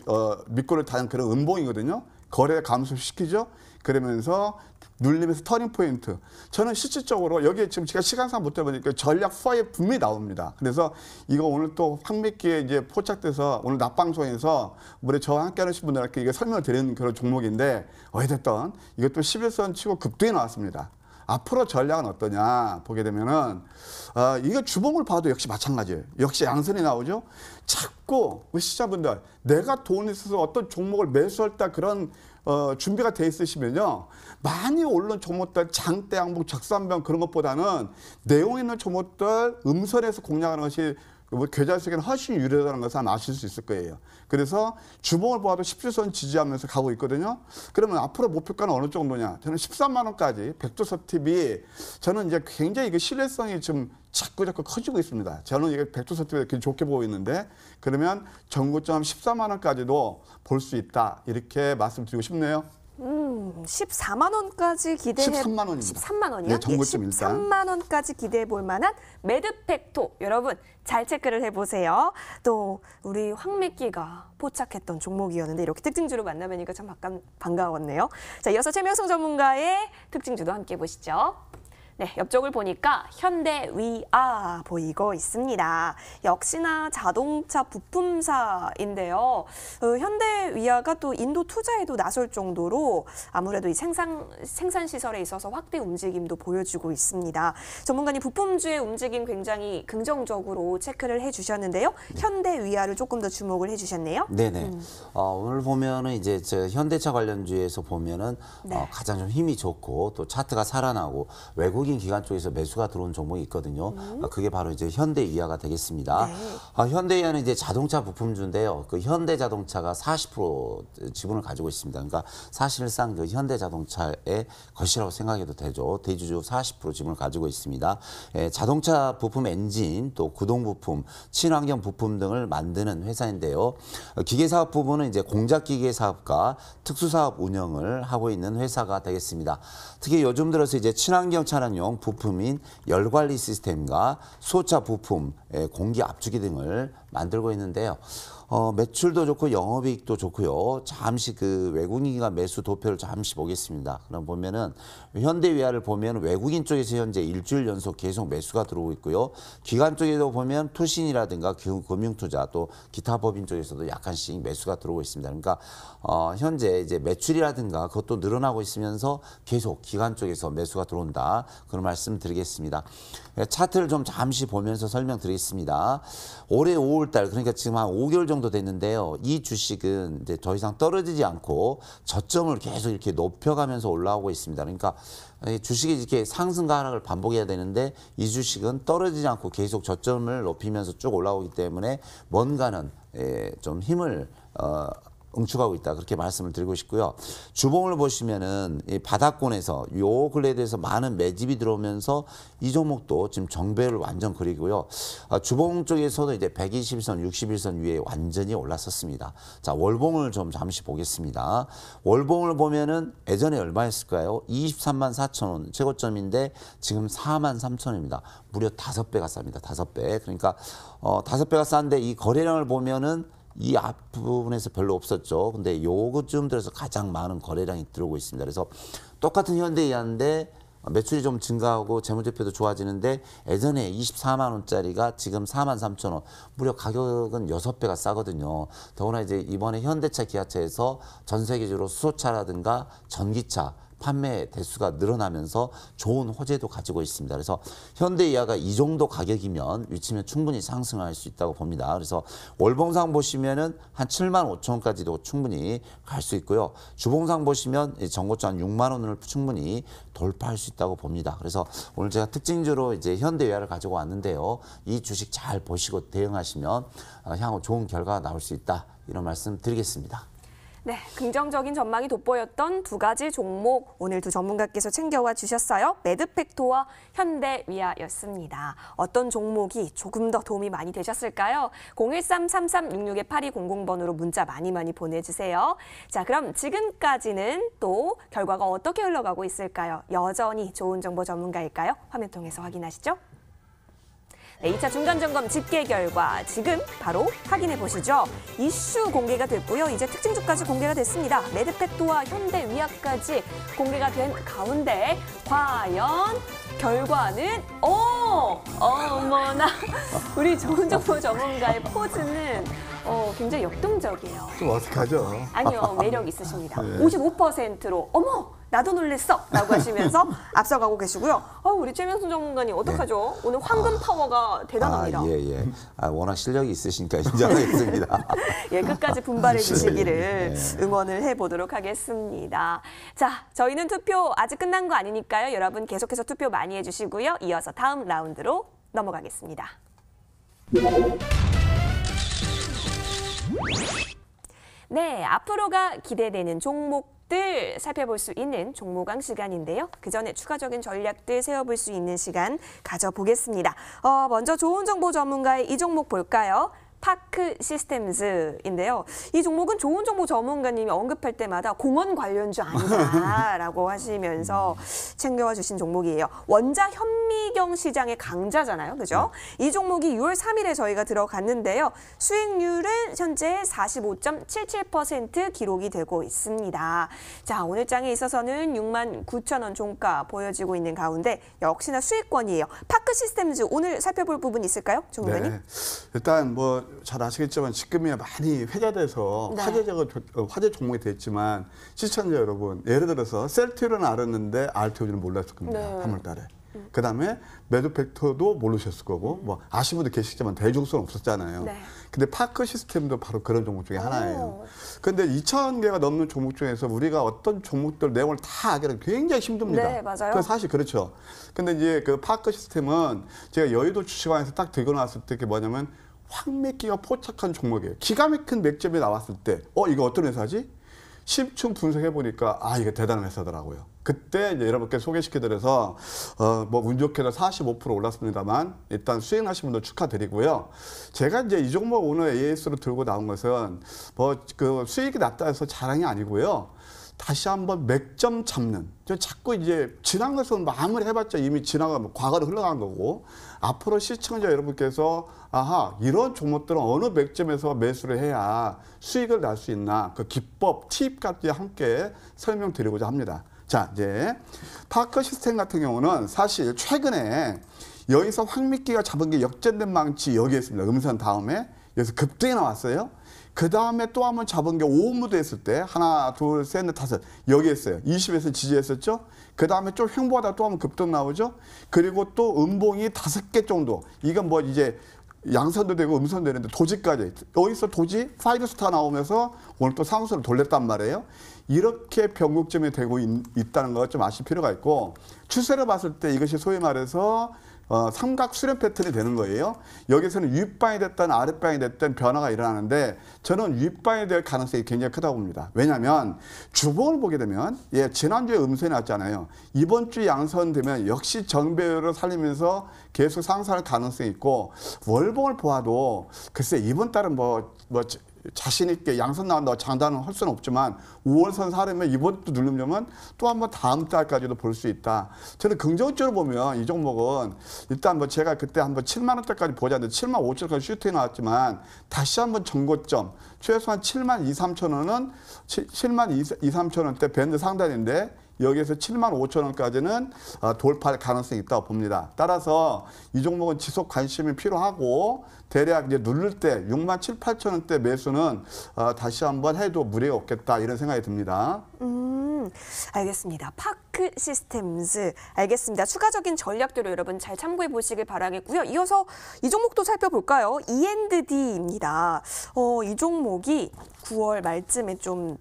Speaker 2: 밑골을 다는 그런 음봉이거든요. 거래 감소시키죠. 그러면서 눌림에서 터닝 포인트. 저는 실질적으로 여기에 지금 제가 시간상 못 해보니까 전략 4에 분명히 나옵니다. 그래서 이거 오늘 또 확믿기에 이제 포착돼서 오늘 낮방송에서 우리 저와 함께 하신 분들께 이게 설명을 드리는 그런 종목인데 어찌됐든 이것도 11선 치고 급등이 나왔습니다. 앞으로 전략은 어떠냐 보게 되면은 이거 주봉을 봐도 역시 마찬가지예요. 역시 양선이 나오죠. 자꾸 우리 시청자분들 내가 돈이 있어서 어떤 종목을 매수할 때 그런 준비가 돼 있으시면요. 많이 오른 종목들 장대 양봉 적산병 그런 것보다는 내용 있는 종목들 음선에서 공략하는 것이 계좌 속에는 훨씬 유리하다는 것을 아마 아실 수 있을 거예요. 그래서 주봉을 보아도 10주선 지지하면서 가고 있거든요. 그러면 앞으로 목표가는 어느 정도냐? 저는 13만 원까지 백두서 TV 저는 이제 굉장히 이게 신뢰성이 좀 자꾸 커지고 있습니다. 저는 이게 백두서 TV가 굉장히 좋게 보고 있는데 그러면 전고점 14만 원까지도 볼 수 있다 이렇게 말씀드리고 싶네요.
Speaker 1: 14만 원까지 기대해
Speaker 2: 13만 원입니다.
Speaker 1: 13만 원이요?
Speaker 2: 네, 전고점 일단.
Speaker 1: 13만 원까지 기대해 볼 만한 매드팩토 여러분 잘 체크를 해보세요. 또 우리 황미끼가 포착했던 종목이었는데 이렇게 특징주로 만나뵈니까 참 반가웠네요. 자, 이어서 최명성 전문가의 특징주도 함께 보시죠. 네, 옆쪽을 보니까 현대위아 보이고 있습니다. 역시나 자동차 부품사인데요. 현대위아가 또 인도 투자에도 나설 정도로 아무래도 이 생산 시설에 있어서 확대 움직임도 보여주고 있습니다. 전문가님 부품주의 움직임 굉장히 긍정적으로 체크를 해주셨는데요. 현대위아를 조금 더 주목을 해주셨네요.
Speaker 3: 네네. 오늘 보면은 이제 저 현대차 관련주에서 보면은
Speaker 1: 네.
Speaker 3: 가장 좀 힘이 좋고 또 차트가 살아나고 외국인 기관 쪽에서 매수가 들어온 종목이 있거든요. 그게 바로 이제 현대위아가 되겠습니다.
Speaker 1: 네.
Speaker 3: 현대위아는 이제 자동차 부품주인데요. 그 현대자동차가 40% 지분을 가지고 있습니다. 그러니까 사실상 그 현대자동차의 것이라고 생각해도 되죠. 대주주 40% 지분을 가지고 있습니다. 자동차 부품 엔진, 또 구동 부품, 친환경 부품 등을 만드는 회사인데요. 기계사업 부분은 이제 공작기계 사업과 특수사업 운영을 하고 있는 회사가 되겠습니다. 특히 요즘 들어서 이제 친환경 차량용 부품인 열관리 시스템과 수소차 부품, 공기 압축기 등을 만들고 있는데요. 매출도 좋고 영업이익도 좋고요. 잠시 그 외국인기관 매수 도표를 잠시 보겠습니다. 그럼 보면은 현대위아를 보면 외국인 쪽에서 현재 일주일 연속 계속 매수가 들어오고 있고요. 기관 쪽에도 보면 투신이라든가 금융투자 또 기타 법인 쪽에서도 약간씩 매수가 들어오고 있습니다. 그러니까 현재 이제 매출이라든가 그것도 늘어나고 있으면서 계속 기관 쪽에서 매수가 들어온다. 그런 말씀 드리겠습니다. 차트를 좀 잠시 보면서 설명드리겠습니다. 올해 5월달 그러니까 지금 한 5개월 정도 됐는데요. 이 주식은 이제 더 이상 떨어지지 않고 저점을 계속 이렇게 높여가면서 올라오고 있습니다. 그러니까 주식이 이렇게 상승과 하락을 반복해야 되는데 이 주식은 떨어지지 않고 계속 저점을 높이면서 쭉 올라오기 때문에 뭔가는 좀 힘을 응축하고 있다 그렇게 말씀을 드리고 싶고요. 주봉을 보시면은 이 바닥권에서 요 근래에 대해서 많은 매집이 들어오면서 이 종목도 지금 정배를 완전 그리고요. 주봉 쪽에서도 이제 121선, 61선 위에 완전히 올랐었습니다. 자, 월봉을 좀 잠시 보겠습니다. 월봉을 보면은 예전에 얼마였을까요? 23만 4천 원 최고점인데 지금 4만 3천 원입니다. 무려 5배가 쌉니다. 5배. 그러니까 5배가 싼데 이 거래량을 보면은 이 앞부분에서 별로 없었죠. 근데 요거쯤 들어서 가장 많은 거래량이 들어오고 있습니다. 그래서 똑같은 현대위아인데 매출이 좀 증가하고 재무제표도 좋아지는데 예전에 24만 원짜리가 지금 4만 3천 원. 무려 가격은 6배가 싸거든요. 더구나 이제 이번에 현대차, 기아차에서 전 세계적으로 수소차라든가 전기차 판매 대수가 늘어나면서 좋은 호재도 가지고 있습니다. 그래서 현대위아가 이 정도 가격이면 위치면 충분히 상승할 수 있다고 봅니다. 그래서 월봉상 보시면은 한 7만 5천 원까지도 충분히 갈 수 있고요. 주봉상 보시면 전고점 한 6만 원을 충분히 돌파할 수 있다고 봅니다. 그래서 오늘 제가 특징주로 이제 현대위아를 가지고 왔는데요. 이 주식 잘 보시고 대응하시면 향후 좋은 결과가 나올 수 있다. 이런 말씀 드리겠습니다.
Speaker 1: 네, 긍정적인 전망이 돋보였던 두 가지 종목 오늘 두 전문가께서 챙겨와 주셨어요. 매드팩토와 현대위아였습니다. 어떤 종목이 조금 더 도움이 많이 되셨을까요? 013-3366-8200번으로 문자 많이 보내주세요. 자, 그럼 지금까지는 또 결과가 어떻게 흘러가고 있을까요? 여전히 좋은 정보 전문가일까요? 화면 통해서 확인하시죠. 네, 2차 중간점검 집계 결과 지금 바로 확인해 보시죠. 이슈 공개가 됐고요. 이제 특징주까지 공개가 됐습니다. 매드팩토와 현대위아까지 공개가 된 가운데 과연 결과는 어머나 우리 좋은 정보 전문가의 포즈는 굉장히 역동적이에요.
Speaker 2: 좀 어색하죠.
Speaker 1: 아니요, 매력 있으십니다.
Speaker 2: 네.
Speaker 1: 55%로 어머! 나도 놀랬어 라고 하시면서 앞서가고 계시고요. 우리 최명순 전문가님 어떡하죠? 오늘 황금 파워가 대단합니다.
Speaker 3: 예. 워낙 실력이 있으시니까 인정하겠습니다.
Speaker 1: 예, 끝까지 분발해 주시기를
Speaker 3: 네.
Speaker 1: 응원을 해보도록 하겠습니다. 자, 저희는 투표 아직 끝난 거 아니니까요. 여러분 계속해서 투표 많이 해주시고요. 이어서 다음 라운드로 넘어가겠습니다. 네, 앞으로가 기대되는 종목들 살펴볼 수 있는 종목왕 시간인데요. 그 전에 추가적인 전략들 세워볼 수 있는 시간 가져보겠습니다. 먼저 좋은 정보 전문가의 이 종목 볼까요? 파크 시스템즈인데요. 이 종목은 좋은 정보 전문가님이 언급할 때마다 공원 관련주 아니다라고 하시면서 챙겨와 주신 종목이에요. 원자 현미경 시장의 강자잖아요. 그죠? 이 종목이 6월 3일에 저희가 들어갔는데요. 수익률은 현재 45.77% 기록이 되고 있습니다. 자, 오늘 장에 있어서는 69,000원 종가 보여지고 있는 가운데 역시나 수익권이에요. 파크 시스템즈 오늘 살펴볼 부분 있을까요? 전문가님?
Speaker 2: 네. 일단 뭐 잘 아시겠지만 지금이야 많이 회자돼서
Speaker 1: 네.
Speaker 2: 화제 종목이 됐지만 시청자 여러분 예를 들어서 셀트리온은 알았는데 RTO는 몰랐을 겁니다.
Speaker 1: 네.
Speaker 2: 3월 달에. 그다음에 매도팩터도 모르셨을 거고 뭐 아시는 분도 계시지만 대중성은 없었잖아요.
Speaker 1: 네.
Speaker 2: 근데 파크 시스템도 바로 그런 종목 중에 하나예요. 근데 2,000개가 넘는 종목 중에서 우리가 어떤 종목들 내용을 다 알기는 굉장히 힘듭니다.
Speaker 1: 네, 맞아요.
Speaker 2: 그 사실 그렇죠. 근데 이제 그 파크 시스템은 제가 여의도 주식왕에서 딱 들고 나왔을 때 그게 뭐냐면 황맥기가 포착한 종목이에요. 기가 막힌 맥점이 나왔을 때 이거 어떤 회사지? 심층 분석해 보니까 이게 대단한 회사더라고요. 그때 이제 여러분께 소개시켜드려서 뭐 운 좋게도 45% 올랐습니다만 일단 수익하신 분들 축하드리고요. 제가 이제 이 종목 오늘 AS로 들고 나온 것은 뭐 그 수익이 났다 해서 자랑이 아니고요. 다시 한번 맥점 잡는. 자꾸 이제 지난 것은 마무리 해봤자 이미 지나가 과거로 흘러간 거고 앞으로 시청자 여러분께서 이런 종목들은 어느 맥점에서 매수를 해야 수익을 날 수 있나 그 기법, 팁까지 함께 설명드리고자 합니다. 자, 이제 파크 시스템 같은 경우는 사실 최근에 여기서 황미끼가 잡은 게 역전된 망치 여기에 있습니다. 음선 다음에 여기서 급등이 나왔어요. 그 다음에 또 한 번 잡은 게 오무드 했을 때 하나, 둘, 셋, 넷, 다섯 여기 했어요. 20에서 지지했었죠. 그 다음에 좀 횡보하다 또 한 번 급등 나오죠. 그리고 또 음봉이 5개 정도. 이건 뭐 이제 양선도 되고 음선도 되는데 도지까지. 여기서 도지 5스타 나오면서 오늘 또 상승을 돌렸단 말이에요. 이렇게 변곡점이 되고 있다는 거 좀 아실 필요가 있고 추세를 봤을 때 이것이 소위 말해서 삼각 수렴 패턴이 되는 거예요. 여기서는 윗방이 됐든 아랫방이 됐든 변화가 일어나는데 저는 윗방이 될 가능성이 굉장히 크다고 봅니다. 왜냐하면 주봉을 보게 되면 지난주에 음선이 났잖아요. 이번 주 양선 되면 역시 정배열을 살리면서 계속 상승할 가능성이 있고 월봉을 보아도 글쎄 이번 달은 뭐 자신 있게 양선 나온다고 장담은 할 수는 없지만 5월선 사려면 이번 주 누르면 또 한번 다음 달까지도 볼 수 있다. 저는 긍정적으로 보면 이 종목은 일단 뭐 제가 그때 한번 7만 원대까지 보자는데 7만 5천 원까지 슈팅이 나왔지만 다시 한번 정고점 최소한 7만 2, 3천 원은 7만 2, 3천 원대 밴드 상단인데 여기에서 7만 5천 원까지는 돌파할 가능성이 있다고 봅니다. 따라서 이 종목은 지속 관심이 필요하고 대략 이제 누를 때 6만 7, 8천 원대 매수는 다시 한번 해도 무리가 없겠다 이런 생각이 듭니다.
Speaker 1: 알겠습니다. 파크 시스템즈 알겠습니다. 추가적인 전략들을 여러분 잘 참고해 보시길 바라겠고요. 이어서 이 종목도 살펴볼까요? E&D입니다. 이 종목이 9월 말쯤에 좀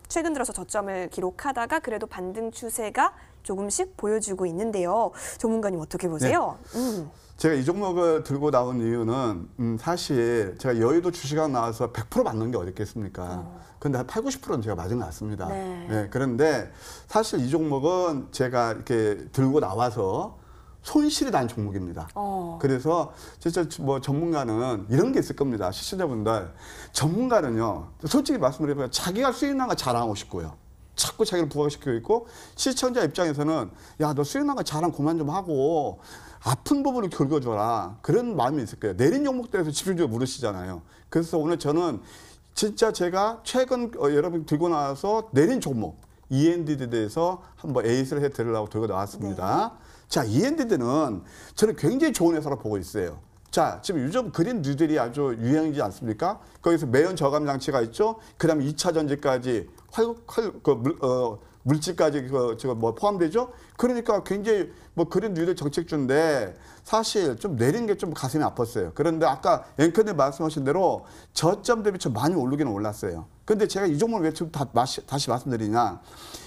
Speaker 1: 최근 들어서 저점을 기록하다가 그래도 반등 추세가 조금씩 보여주고 있는데요. 전문가님 어떻게 보세요? 네.
Speaker 2: 제가 이 종목을 들고 나온 이유는 사실 제가 여의도 주식왕 나와서 100% 맞는 게 어디 있겠습니까? 근데 한 8, 90%는 제가 맞은 것 같습니다. 네, 그런데 사실 이 종목은 제가 이렇게 들고 나와서 손실이 난 종목입니다. 그래서 진짜 뭐 전문가는 이런 게 있을 겁니다. 시청자분들. 전문가는요, 솔직히 말씀드리면 자기가 수익 난 거 자랑하고 싶고요. 자꾸 자기를 부각시키고 있고 시청자 입장에서는 야, 너 수익 난 거 자랑 그만 좀 하고 아픈 부분을 긁어줘라. 그런 마음이 있을 거예요. 내린 종목들에서 집중적으로 물으시잖아요. 그래서 오늘 저는 진짜 제가 최근 여러분 들고 나와서 내린 종목 E&D에 대해서 한번 에이스를 해드리려고 들고 나왔습니다. 네. 자, E&D는 저는 굉장히 좋은 회사로 보고 있어요. 자, 지금 요즘 그린 뉴딜이 아주 유행이지 않습니까? 거기서 매연 저감 장치가 있죠. 그다음에 2차 전지까지 물질까지 뭐 포함되죠. 그러니까 굉장히 뭐 그린 뉴딜 정책주인데 사실 좀 내린 게 좀 가슴이 아팠어요. 그런데 아까 앵커님 말씀하신 대로 저점 대비 좀 많이 오르기는 올랐어요. 근데 제가 이 종목을 왜 지금 다시 말씀드리냐.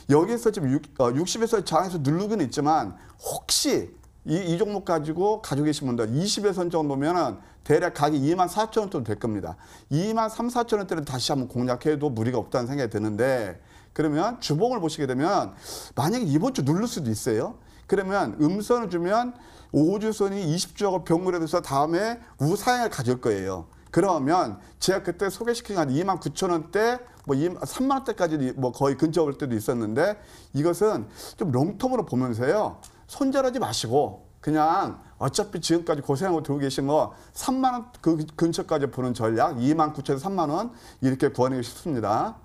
Speaker 2: 여기서 지금 60에서 저항에서 누르기는 있지만 혹시 이 종목 가지고 계신 분들 20에선 정도면은 대략 가격이 24,000원 정도 될 겁니다. 23,000~24,000원대를 다시 한번 공략해도 무리가 없다는 생각이 드는데 그러면 주봉을 보시게 되면 만약에 이번 주 누를 수도 있어요. 그러면 음선을 주면 5주선이 20주하고 병렬해서 다음에 우상향을 가질 거예요. 그러면 제가 그때 소개시킨 한 29,000원대 뭐 3만 원대까지 뭐 거의 근처 올 때도 있었는데 이것은 좀 롱텀으로 보면서요. 손절하지 마시고 그냥 어차피 지금까지 고생하고 들고 계신 거 3만 원 그 근처까지 보는 전략 29,000에서 3만 원 이렇게 구하는 게 쉽습니다.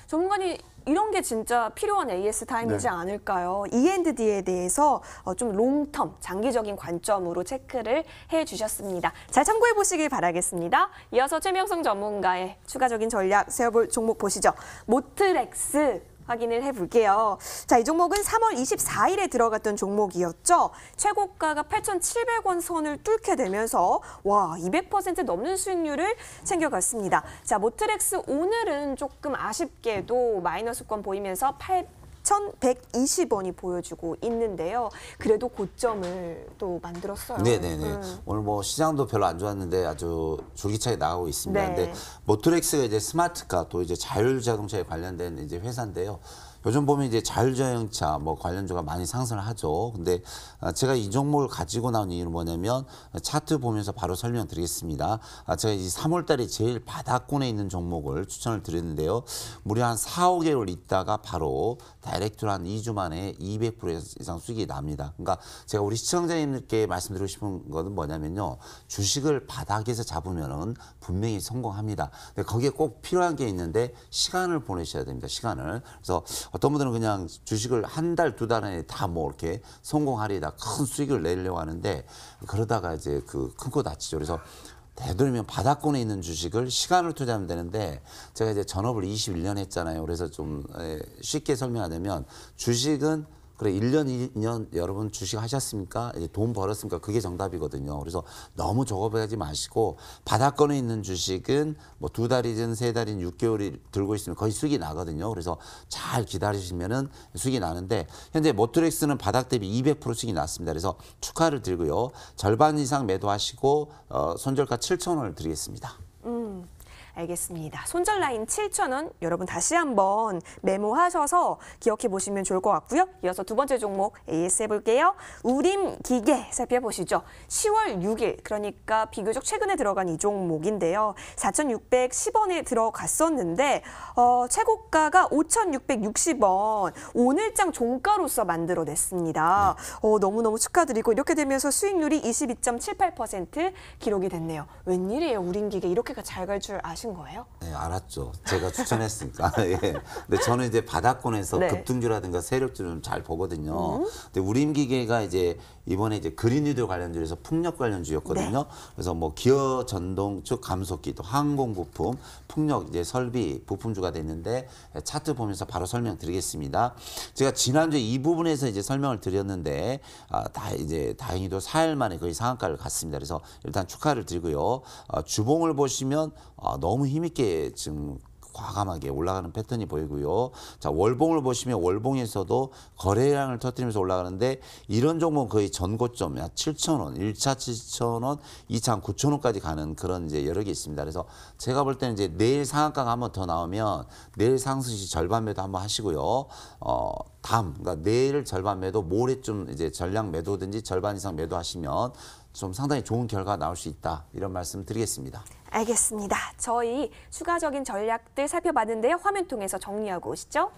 Speaker 1: 전문가님 이런 게 진짜 필요한 AS 타임이지
Speaker 2: 네.
Speaker 1: 않을까요? E&D에 대해서 좀 롱텀, 장기적인 관점으로 체크를 해주셨습니다. 잘 참고해 보시길 바라겠습니다. 이어서 최명성 전문가의 추가적인 전략 세워볼 종목 보시죠. 모트렉스. 확인을 해볼게요. 자, 이 종목은 3월 24일에 들어갔던 종목이었죠. 최고가가 8,700원 선을 뚫게 되면서 와 200% 넘는 수익률을 챙겨갔습니다. 자, 모트렉스 오늘은 조금 아쉽게도 마이너스권 보이면서 8,120원이 보여주고 있는데요. 그래도 고점을 또 만들었어요.
Speaker 3: 네네네. 오늘 뭐 시장도 별로 안 좋았는데 아주 줄기차게 나가고 있습니다.
Speaker 1: 네.
Speaker 3: 근데 모토렉스가 이제 스마트카 또 이제 자율자동차에 관련된 이제 회사인데요. 요즘 보면 이제 자율주행차 뭐 관련주가 많이 상승을 하죠. 근데 제가 이 종목을 가지고 나온 이유는 뭐냐면 차트 보면서 바로 설명드리겠습니다. 제가 이 3월 달에 제일 바닥권에 있는 종목을 추천을 드렸는데요. 무려 한 4, 5개월 있다가 바로 다이렉트로 한 2주 만에 200% 이상 수익이 납니다. 그러니까 제가 우리 시청자님들께 말씀드리고 싶은 것은 뭐냐면요. 주식을 바닥에서 잡으면은 분명히 성공합니다. 근데 거기에 꼭 필요한 게 있는데 시간을 보내셔야 됩니다. 시간을. 그래서 어떤 분들은 그냥 주식을 한 달, 두 달 안에 다 뭐 이렇게 성공하리다 큰 수익을 내려고 하는데 그러다가 이제 그 큰 거 다치죠. 그래서 되도록이면 바닥권에 있는 주식을 시간을 투자하면 되는데 제가 이제 전업을 21년 했잖아요. 그래서 좀 쉽게 설명하자면 주식은 그래 1년, 2년 여러분 주식 하셨습니까? 이제 돈 벌었습니까? 그게 정답이거든요. 그래서 너무 조급해하지 마시고 바닥권에 있는 주식은 뭐 2달이든 3달이든 6개월이 들고 있으면 거의 수익이 나거든요. 그래서 잘 기다리시면은 수익이 나는데 현재 모트렉스는 바닥 대비 200% 수익이 났습니다. 그래서 축하를 드리고요. 절반 이상 매도하시고 손절가 7,000원을 드리겠습니다.
Speaker 1: 알겠습니다. 손절 라인 7,000원 여러분 다시 한번 메모하셔서 기억해 보시면 좋을 것 같고요. 이어서 두 번째 종목 AS 해볼게요. 우림기계 살펴보시죠. 10월 6일 그러니까 비교적 최근에 들어간 이 종목인데요. 4,610원에 들어갔었는데 최고가가 5,660원 오늘장 종가로서 만들어냈습니다. 너무너무 축하드리고 이렇게 되면서 수익률이 22.78% 기록이 됐네요. 웬일이에요. 우림기계 이렇게가 잘 갈 줄 아신 거예요?
Speaker 3: 네, 알았죠. 제가 추천했으니까. 예. 근데 저는 이제 바닥권에서
Speaker 1: 네.
Speaker 3: 급등주라든가 세력주를 잘 보거든요. 근데 우림기계가 이제 이번에 이제 그린뉴딜 관련주에서 풍력 관련주였거든요.
Speaker 1: 네.
Speaker 3: 그래서 뭐 기어 전동 즉 감속기 또 항공 부품, 풍력 이제 설비 부품주가 됐는데 차트 보면서 바로 설명드리겠습니다. 제가 지난주에 이 부분에서 이제 설명을 드렸는데 이제 다행히도 4일 만에 거의 상한가를 갔습니다. 그래서 일단 축하를 드리고요. 주봉을 보시면 너무 힘있게 지금 과감하게 올라가는 패턴이 보이고요. 자, 월봉을 보시면 월봉에서도 거래량을 터뜨리면서 올라가는데 이런 종목은 거의 전고점 7,000원, 1차 7,000원, 2차 9,000원까지 가는 그런 이제 여러 개 있습니다. 그래서 제가 볼 때는 이제 내일 상한가가 한 번 더 나오면 내일 상승 시 절반 매도 한번 하시고요. 그러니까 내일 절반 매도, 모레쯤 이제 전량 매도든지 절반 이상 매도하시면 좀 상당히 좋은 결과가 나올 수 있다. 이런 말씀 드리겠습니다.
Speaker 1: 알겠습니다. 저희 추가적인 전략들 살펴봤는데요. 화면 통해서 정리하고 오시죠.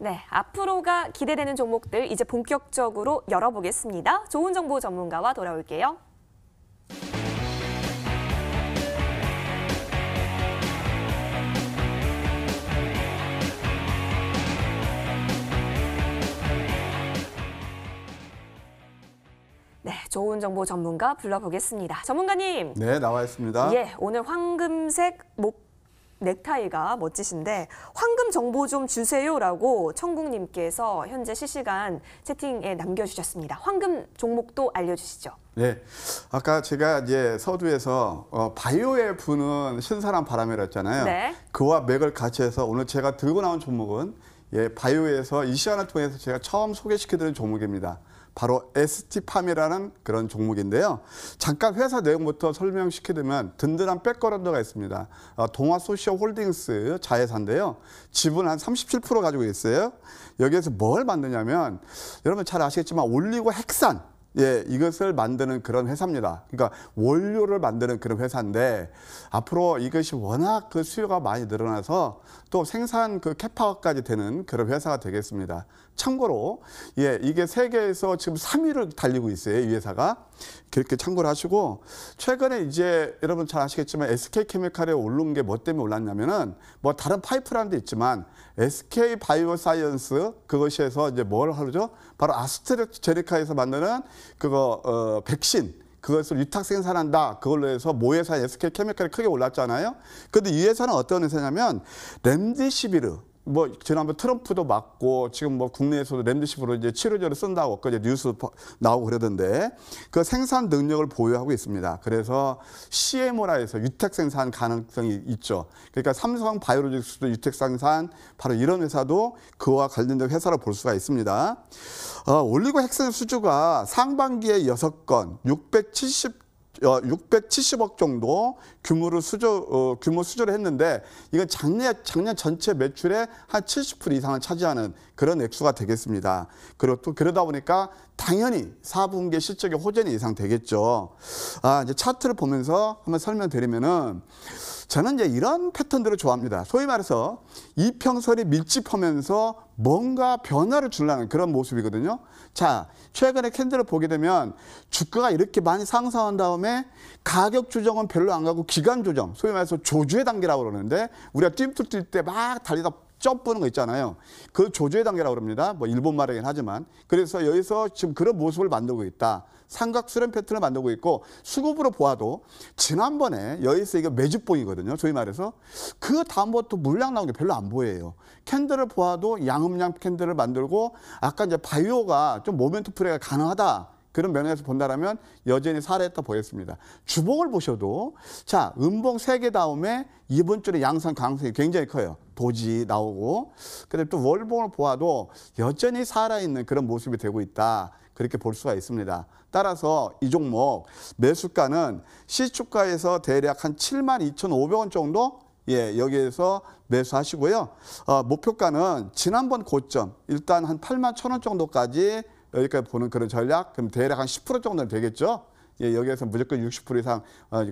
Speaker 1: 네, 앞으로가 기대되는 종목들 이제 본격적으로 열어보겠습니다. 좋은 정보 전문가와 돌아올게요. 네, 좋은 정보 전문가 불러보겠습니다. 전문가님.
Speaker 2: 네, 나와 있습니다.
Speaker 1: 예, 오늘 황금색 넥타이가 멋지신데 황금 정보 좀 주세요라고 청국님께서 현재 실시간 채팅에 남겨주셨습니다. 황금 종목도 알려주시죠.
Speaker 2: 네, 아까 제가 이제 서두에서 바이오에 부는 신선한 바람이라 했잖아요.
Speaker 1: 네.
Speaker 2: 그와 맥을 같이 해서 오늘 제가 들고 나온 종목은 바이오에서 이 시간을 통해서 제가 처음 소개시켜드린 종목입니다. 바로 ST팜이라는 그런 종목인데요. 잠깐 회사 내용부터 설명시켜드리면 든든한 백그라운드가 있습니다. 동아소시아홀딩스 자회사인데요. 지분 한 37% 가지고 있어요. 여기에서 뭘 만드냐면 여러분 잘 아시겠지만 올리고 핵산 이것을 만드는 그런 회사입니다. 그러니까 원료를 만드는 그런 회사인데 앞으로 이것이 워낙 그 수요가 많이 늘어나서 또 생산 그 캐파까지 되는 그런 회사가 되겠습니다. 참고로 이게 세계에서 지금 3위를 달리고 있어요. 이 회사가. 그렇게 참고를 하시고 최근에 이제 여러분 잘 아시겠지만 SK케미칼에 오른 게 뭐 때문에 올랐냐면은 뭐 다른 파이프라인도 있지만 SK바이오사이언스 그것에서 이제 뭘 하죠? 바로 아스트라제네카에서 만드는 그거 백신 그것을 위탁 생산한다. 그걸로 해서 모회사 SK케미칼이 크게 올랐잖아요. 근데 이 회사는 어떤 회사냐면 렘디시비르 뭐 지난번 트럼프도 맞고 지금 뭐 국내에서도 렘디시비르 이제 치료제를 쓴다고 어제 뉴스 나오고 그러던데 그 생산 능력을 보유하고 있습니다. 그래서 CMO라 해서 유택 생산 가능성이 있죠. 그러니까 삼성 바이오로직스도 유택 생산 바로 이런 회사도 그와 관련된 회사로 볼 수가 있습니다. 올리고 핵산 수주가 상반기에 6건 670억 정도 규모 수주를 했는데 이건 작년 전체 매출의 한 70% 이상을 차지하는 그런 액수가 되겠습니다. 그리고 또 그러다 보니까 당연히 4분기 실적의 호전이 예상되겠죠. 이제 차트를 보면서 한번 설명드리면은 저는 이제 이런 패턴들을 좋아합니다. 소위 말해서 이평선이 밀집하면서 뭔가 변화를 주려는 그런 모습이거든요. 자, 최근에 캔들을 보게 되면 주가가 이렇게 많이 상승한 다음에 가격 조정은 별로 안 가고 기간 조정, 소위 말해서 조주의 단계라고 그러는데 우리가 뜀틀 뛸 때 막 달리다 점프는 거 있잖아요. 그 조주의 단계라고 그럽니다. 뭐 일본 말이긴 하지만. 그래서 여기서 지금 그런 모습을 만들고 있다. 삼각수렴 패턴을 만들고 있고 수급으로 보아도 지난번에 여기서 이거 매집봉이거든요. 소위 말해서 그 다음부터 물량 나온 게 별로 안 보여요. 캔들을 보아도 양음량 캔들을 만들고 아까 이제 바이오가 좀 모멘트 플레이가 가능하다. 그런 면에서 본다라면 여전히 살아있다 보였습니다. 주봉을 보셔도 자 음봉 3개 다음에 이번 주에 양상 가능성이 굉장히 커요. 도지 나오고 근데 또 월봉을 보아도 여전히 살아있는 그런 모습이 되고 있다. 그렇게 볼 수가 있습니다. 따라서 이 종목 매수가는 시초가에서 대략 한 72,500원 정도 여기에서 매수하시고요. 목표가는 지난번 고점 일단 한 81,000원 정도까지 여기까지 보는 그런 전략, 그럼 대략 한 10% 정도는 되겠죠. 여기에서 무조건 60% 이상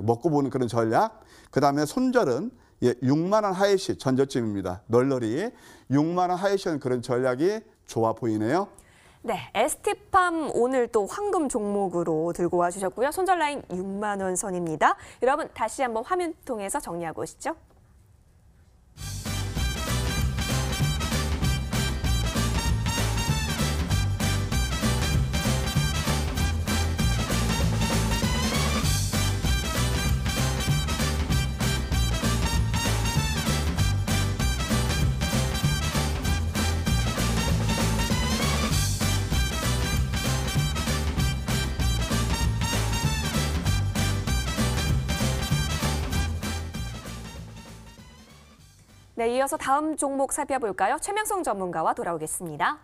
Speaker 2: 먹고 보는 그런 전략. 그 다음에 손절은 6만 원 하이시 전저점입니다. 널널이 6만 원 하이시는 그런 전략이 좋아 보이네요.
Speaker 1: 네, ST팜 오늘 또 황금 종목으로 들고 와주셨고요. 손절 라인 6만 원 선입니다. 여러분 다시 한번 화면 통해서 정리하고 오시죠. 네, 이어서 다음 종목 살펴볼까요? 최명성 전문가와 돌아오겠습니다.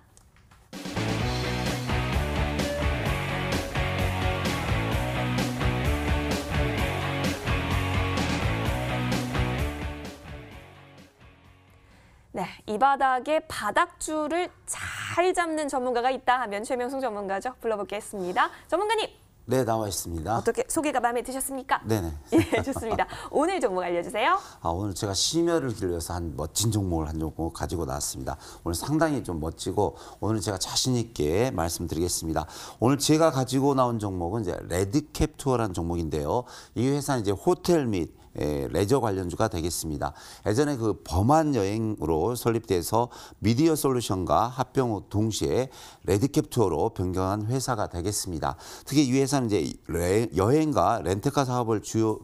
Speaker 1: 네, 이 바닥에 바닥줄을 잘 잡는 전문가가 있다 하면 최명성 전문가죠. 불러보겠습니다. 전문가님.
Speaker 3: 네, 나와 있습니다.
Speaker 1: 어떻게 소개가 마음에 드셨습니까?
Speaker 3: 네네.
Speaker 1: 예, 좋습니다. 오늘 종목 알려주세요.
Speaker 3: 오늘 제가 심혈을 기울여서 한 멋진 종목을 한 종목 가지고 나왔습니다. 오늘 상당히 좀 멋지고 오늘 제가 자신 있게 말씀드리겠습니다. 오늘 제가 가지고 나온 종목은 이제 레드캡 투어라는 종목인데요. 이 회사는 이제 호텔 및 레저 관련주가 되겠습니다. 예전에 그 범한 여행으로 설립돼서 미디어 솔루션과 합병 후 동시에 레드캡 투어로 변경한 회사가 되겠습니다. 특히 이 회사는 이제 여행과 렌터카 사업을 주요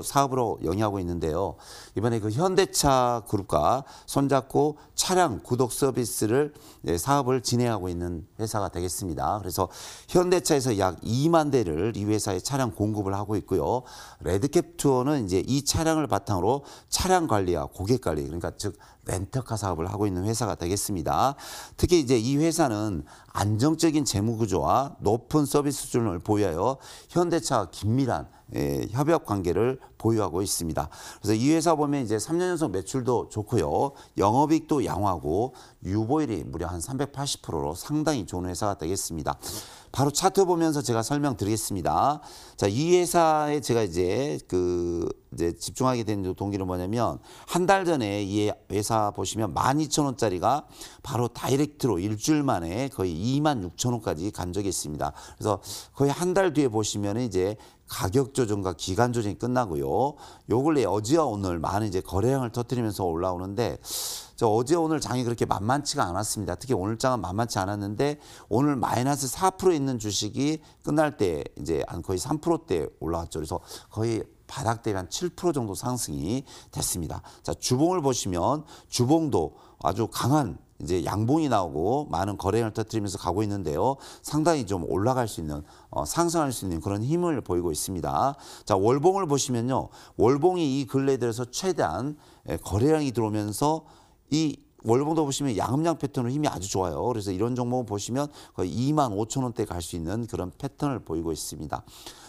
Speaker 3: 사업으로 영위하고 있는데요. 이번에 그 현대차 그룹과 손잡고 차량 구독 서비스를 사업을 진행하고 있는 회사가 되겠습니다. 그래서 현대차에서 약 2만 대를 이 회사에 차량 공급을 하고 있고요. 레드캡 투어는 이제 이 차량을 바탕으로 차량 관리와 고객 관리, 그러니까 즉 렌터카 사업을 하고 있는 회사가 되겠습니다. 특히 이제 이 회사는 안정적인 재무 구조와 높은 서비스 수준을 보유하여 현대차와 긴밀한 협업 관계를 보유하고 있습니다. 그래서 이 회사 보면 이제 3년 연속 매출도 좋고요. 영업이익도 양호하고 유보율이 무려 한 380%로 상당히 좋은 회사가 되겠습니다. 바로 차트 보면서 제가 설명드리겠습니다. 자, 이 회사에 제가 이제 집중하게 된 동기는 뭐냐면 한 달 전에 이 회사 보시면 12,000원짜리가 바로 다이렉트로 일주일 만에 거의 26,000원까지 간 적이 있습니다. 그래서 거의 한 달 뒤에 보시면 이제 가격 조정과 기간 조정이 끝나고요. 요 근래 어제와 오늘 많은 이제 거래량을 터뜨리면서 올라오는데 어제 오늘 장이 그렇게 만만치가 않았습니다. 특히 오늘 장은 만만치 않았는데 오늘 마이너스 4% 있는 주식이 끝날 때 이제 한 거의 3%대 올라왔죠. 그래서 거의 바닥 대비 한 7% 정도 상승이 됐습니다. 자, 주봉을 보시면 주봉도 아주 강한 이제 양봉이 나오고 많은 거래량을 터뜨리면서 가고 있는데요. 상당히 좀 올라갈 수 있는 상승할 수 있는 그런 힘을 보이고 있습니다. 자, 월봉을 보시면요. 월봉이 이 근래 들어서 최대한 거래량이 들어오면서 이 월봉도 보시면 양음양 패턴으로 힘이 아주 좋아요. 그래서 이런 종목을 보시면 거의 25,000원대 갈 수 있는 그런 패턴을 보이고 있습니다. 자,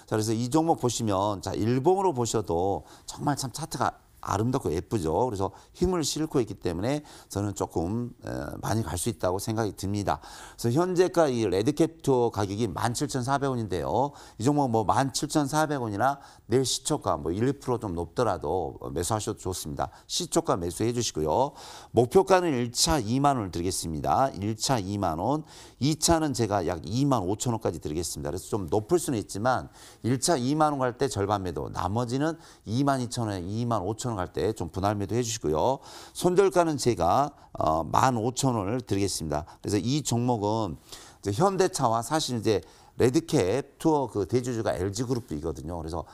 Speaker 3: 그래서 이 종목 보시면 자, 일봉으로 보셔도 정말 참 차트가 아름답고 예쁘죠. 그래서 힘을 싣고 있기 때문에 저는 조금 많이 갈 수 있다고 생각이 듭니다. 그래서 현재가 이 레드캡 투어 가격이 17,400원인데요. 이 종목 뭐 17,400원이나 내일 시초가 뭐 1, 2%좀 높더라도 매수하셔도 좋습니다. 시초가 매수해 주시고요. 목표가는 1차 2만 원을 드리겠습니다. 1차 2만 원, 2차는 제가 약 2만 5천 원까지 드리겠습니다. 그래서 좀 높을 수는 있지만 1차 2만 원 갈 때 절반 매도, 나머지는 2만 2천 원에 2만 5천 원 갈 때 좀 분할 매도 해주시고요. 손절가는 제가 15,000원을 드리겠습니다. 그래서 이 종목은 이제 현대차와 사실 이제 레드캡 투어 그 대주주가 LG그룹이거든요. 그래서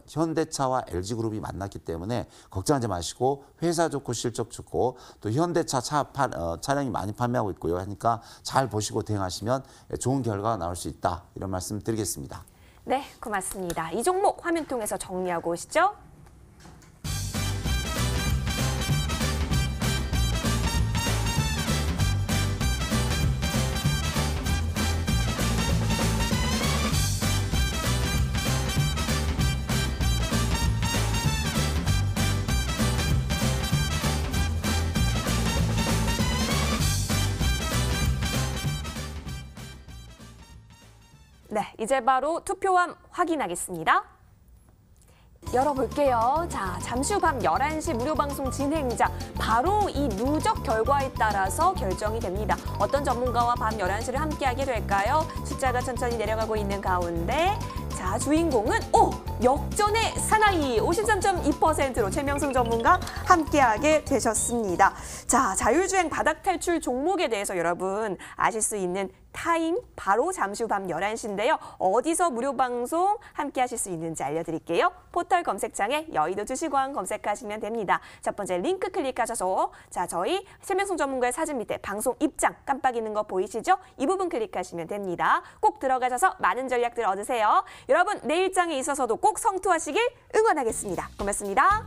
Speaker 3: 현대차와 LG그룹이 만났기 때문에 걱정하지 마시고 회사 좋고 실적 좋고 또 현대차 차량이 많이 판매하고 있고요. 하니까 잘 보시고 대응하시면 좋은 결과가 나올 수 있다. 이런 말씀 드리겠습니다.
Speaker 1: 네, 고맙습니다. 이 종목 화면 통해서 정리하고 오시죠. 네, 이제 바로 투표함 확인하겠습니다. 열어볼게요. 자, 잠시 후 밤 11시 무료 방송 진행자 바로 이 누적 결과에 따라서 결정이 됩니다. 어떤 전문가와 밤 11시를 함께하게 될까요? 숫자가 천천히 내려가고 있는 가운데 자, 주인공은 역전의 사나이 53.2%로 최명승 전문가 함께하게 되셨습니다. 자, 자율주행 바닥 탈출 종목에 대해서 여러분 아실 수 있는 타임 바로 잠시 후 밤 11시인데요. 어디서 무료 방송 함께 하실 수 있는지 알려드릴게요. 포털 검색창에 여의도 주식왕 검색하시면 됩니다. 첫 번째 링크 클릭하셔서 자, 저희 최명승 전문가의 사진 밑에 방송 입장 깜빡이는 거 보이시죠? 이 부분 클릭하시면 됩니다. 꼭 들어가셔서 많은 전략들 얻으세요. 여러분 내일장에 있어서도 꼭 성투하시길 응원하겠습니다. 고맙습니다.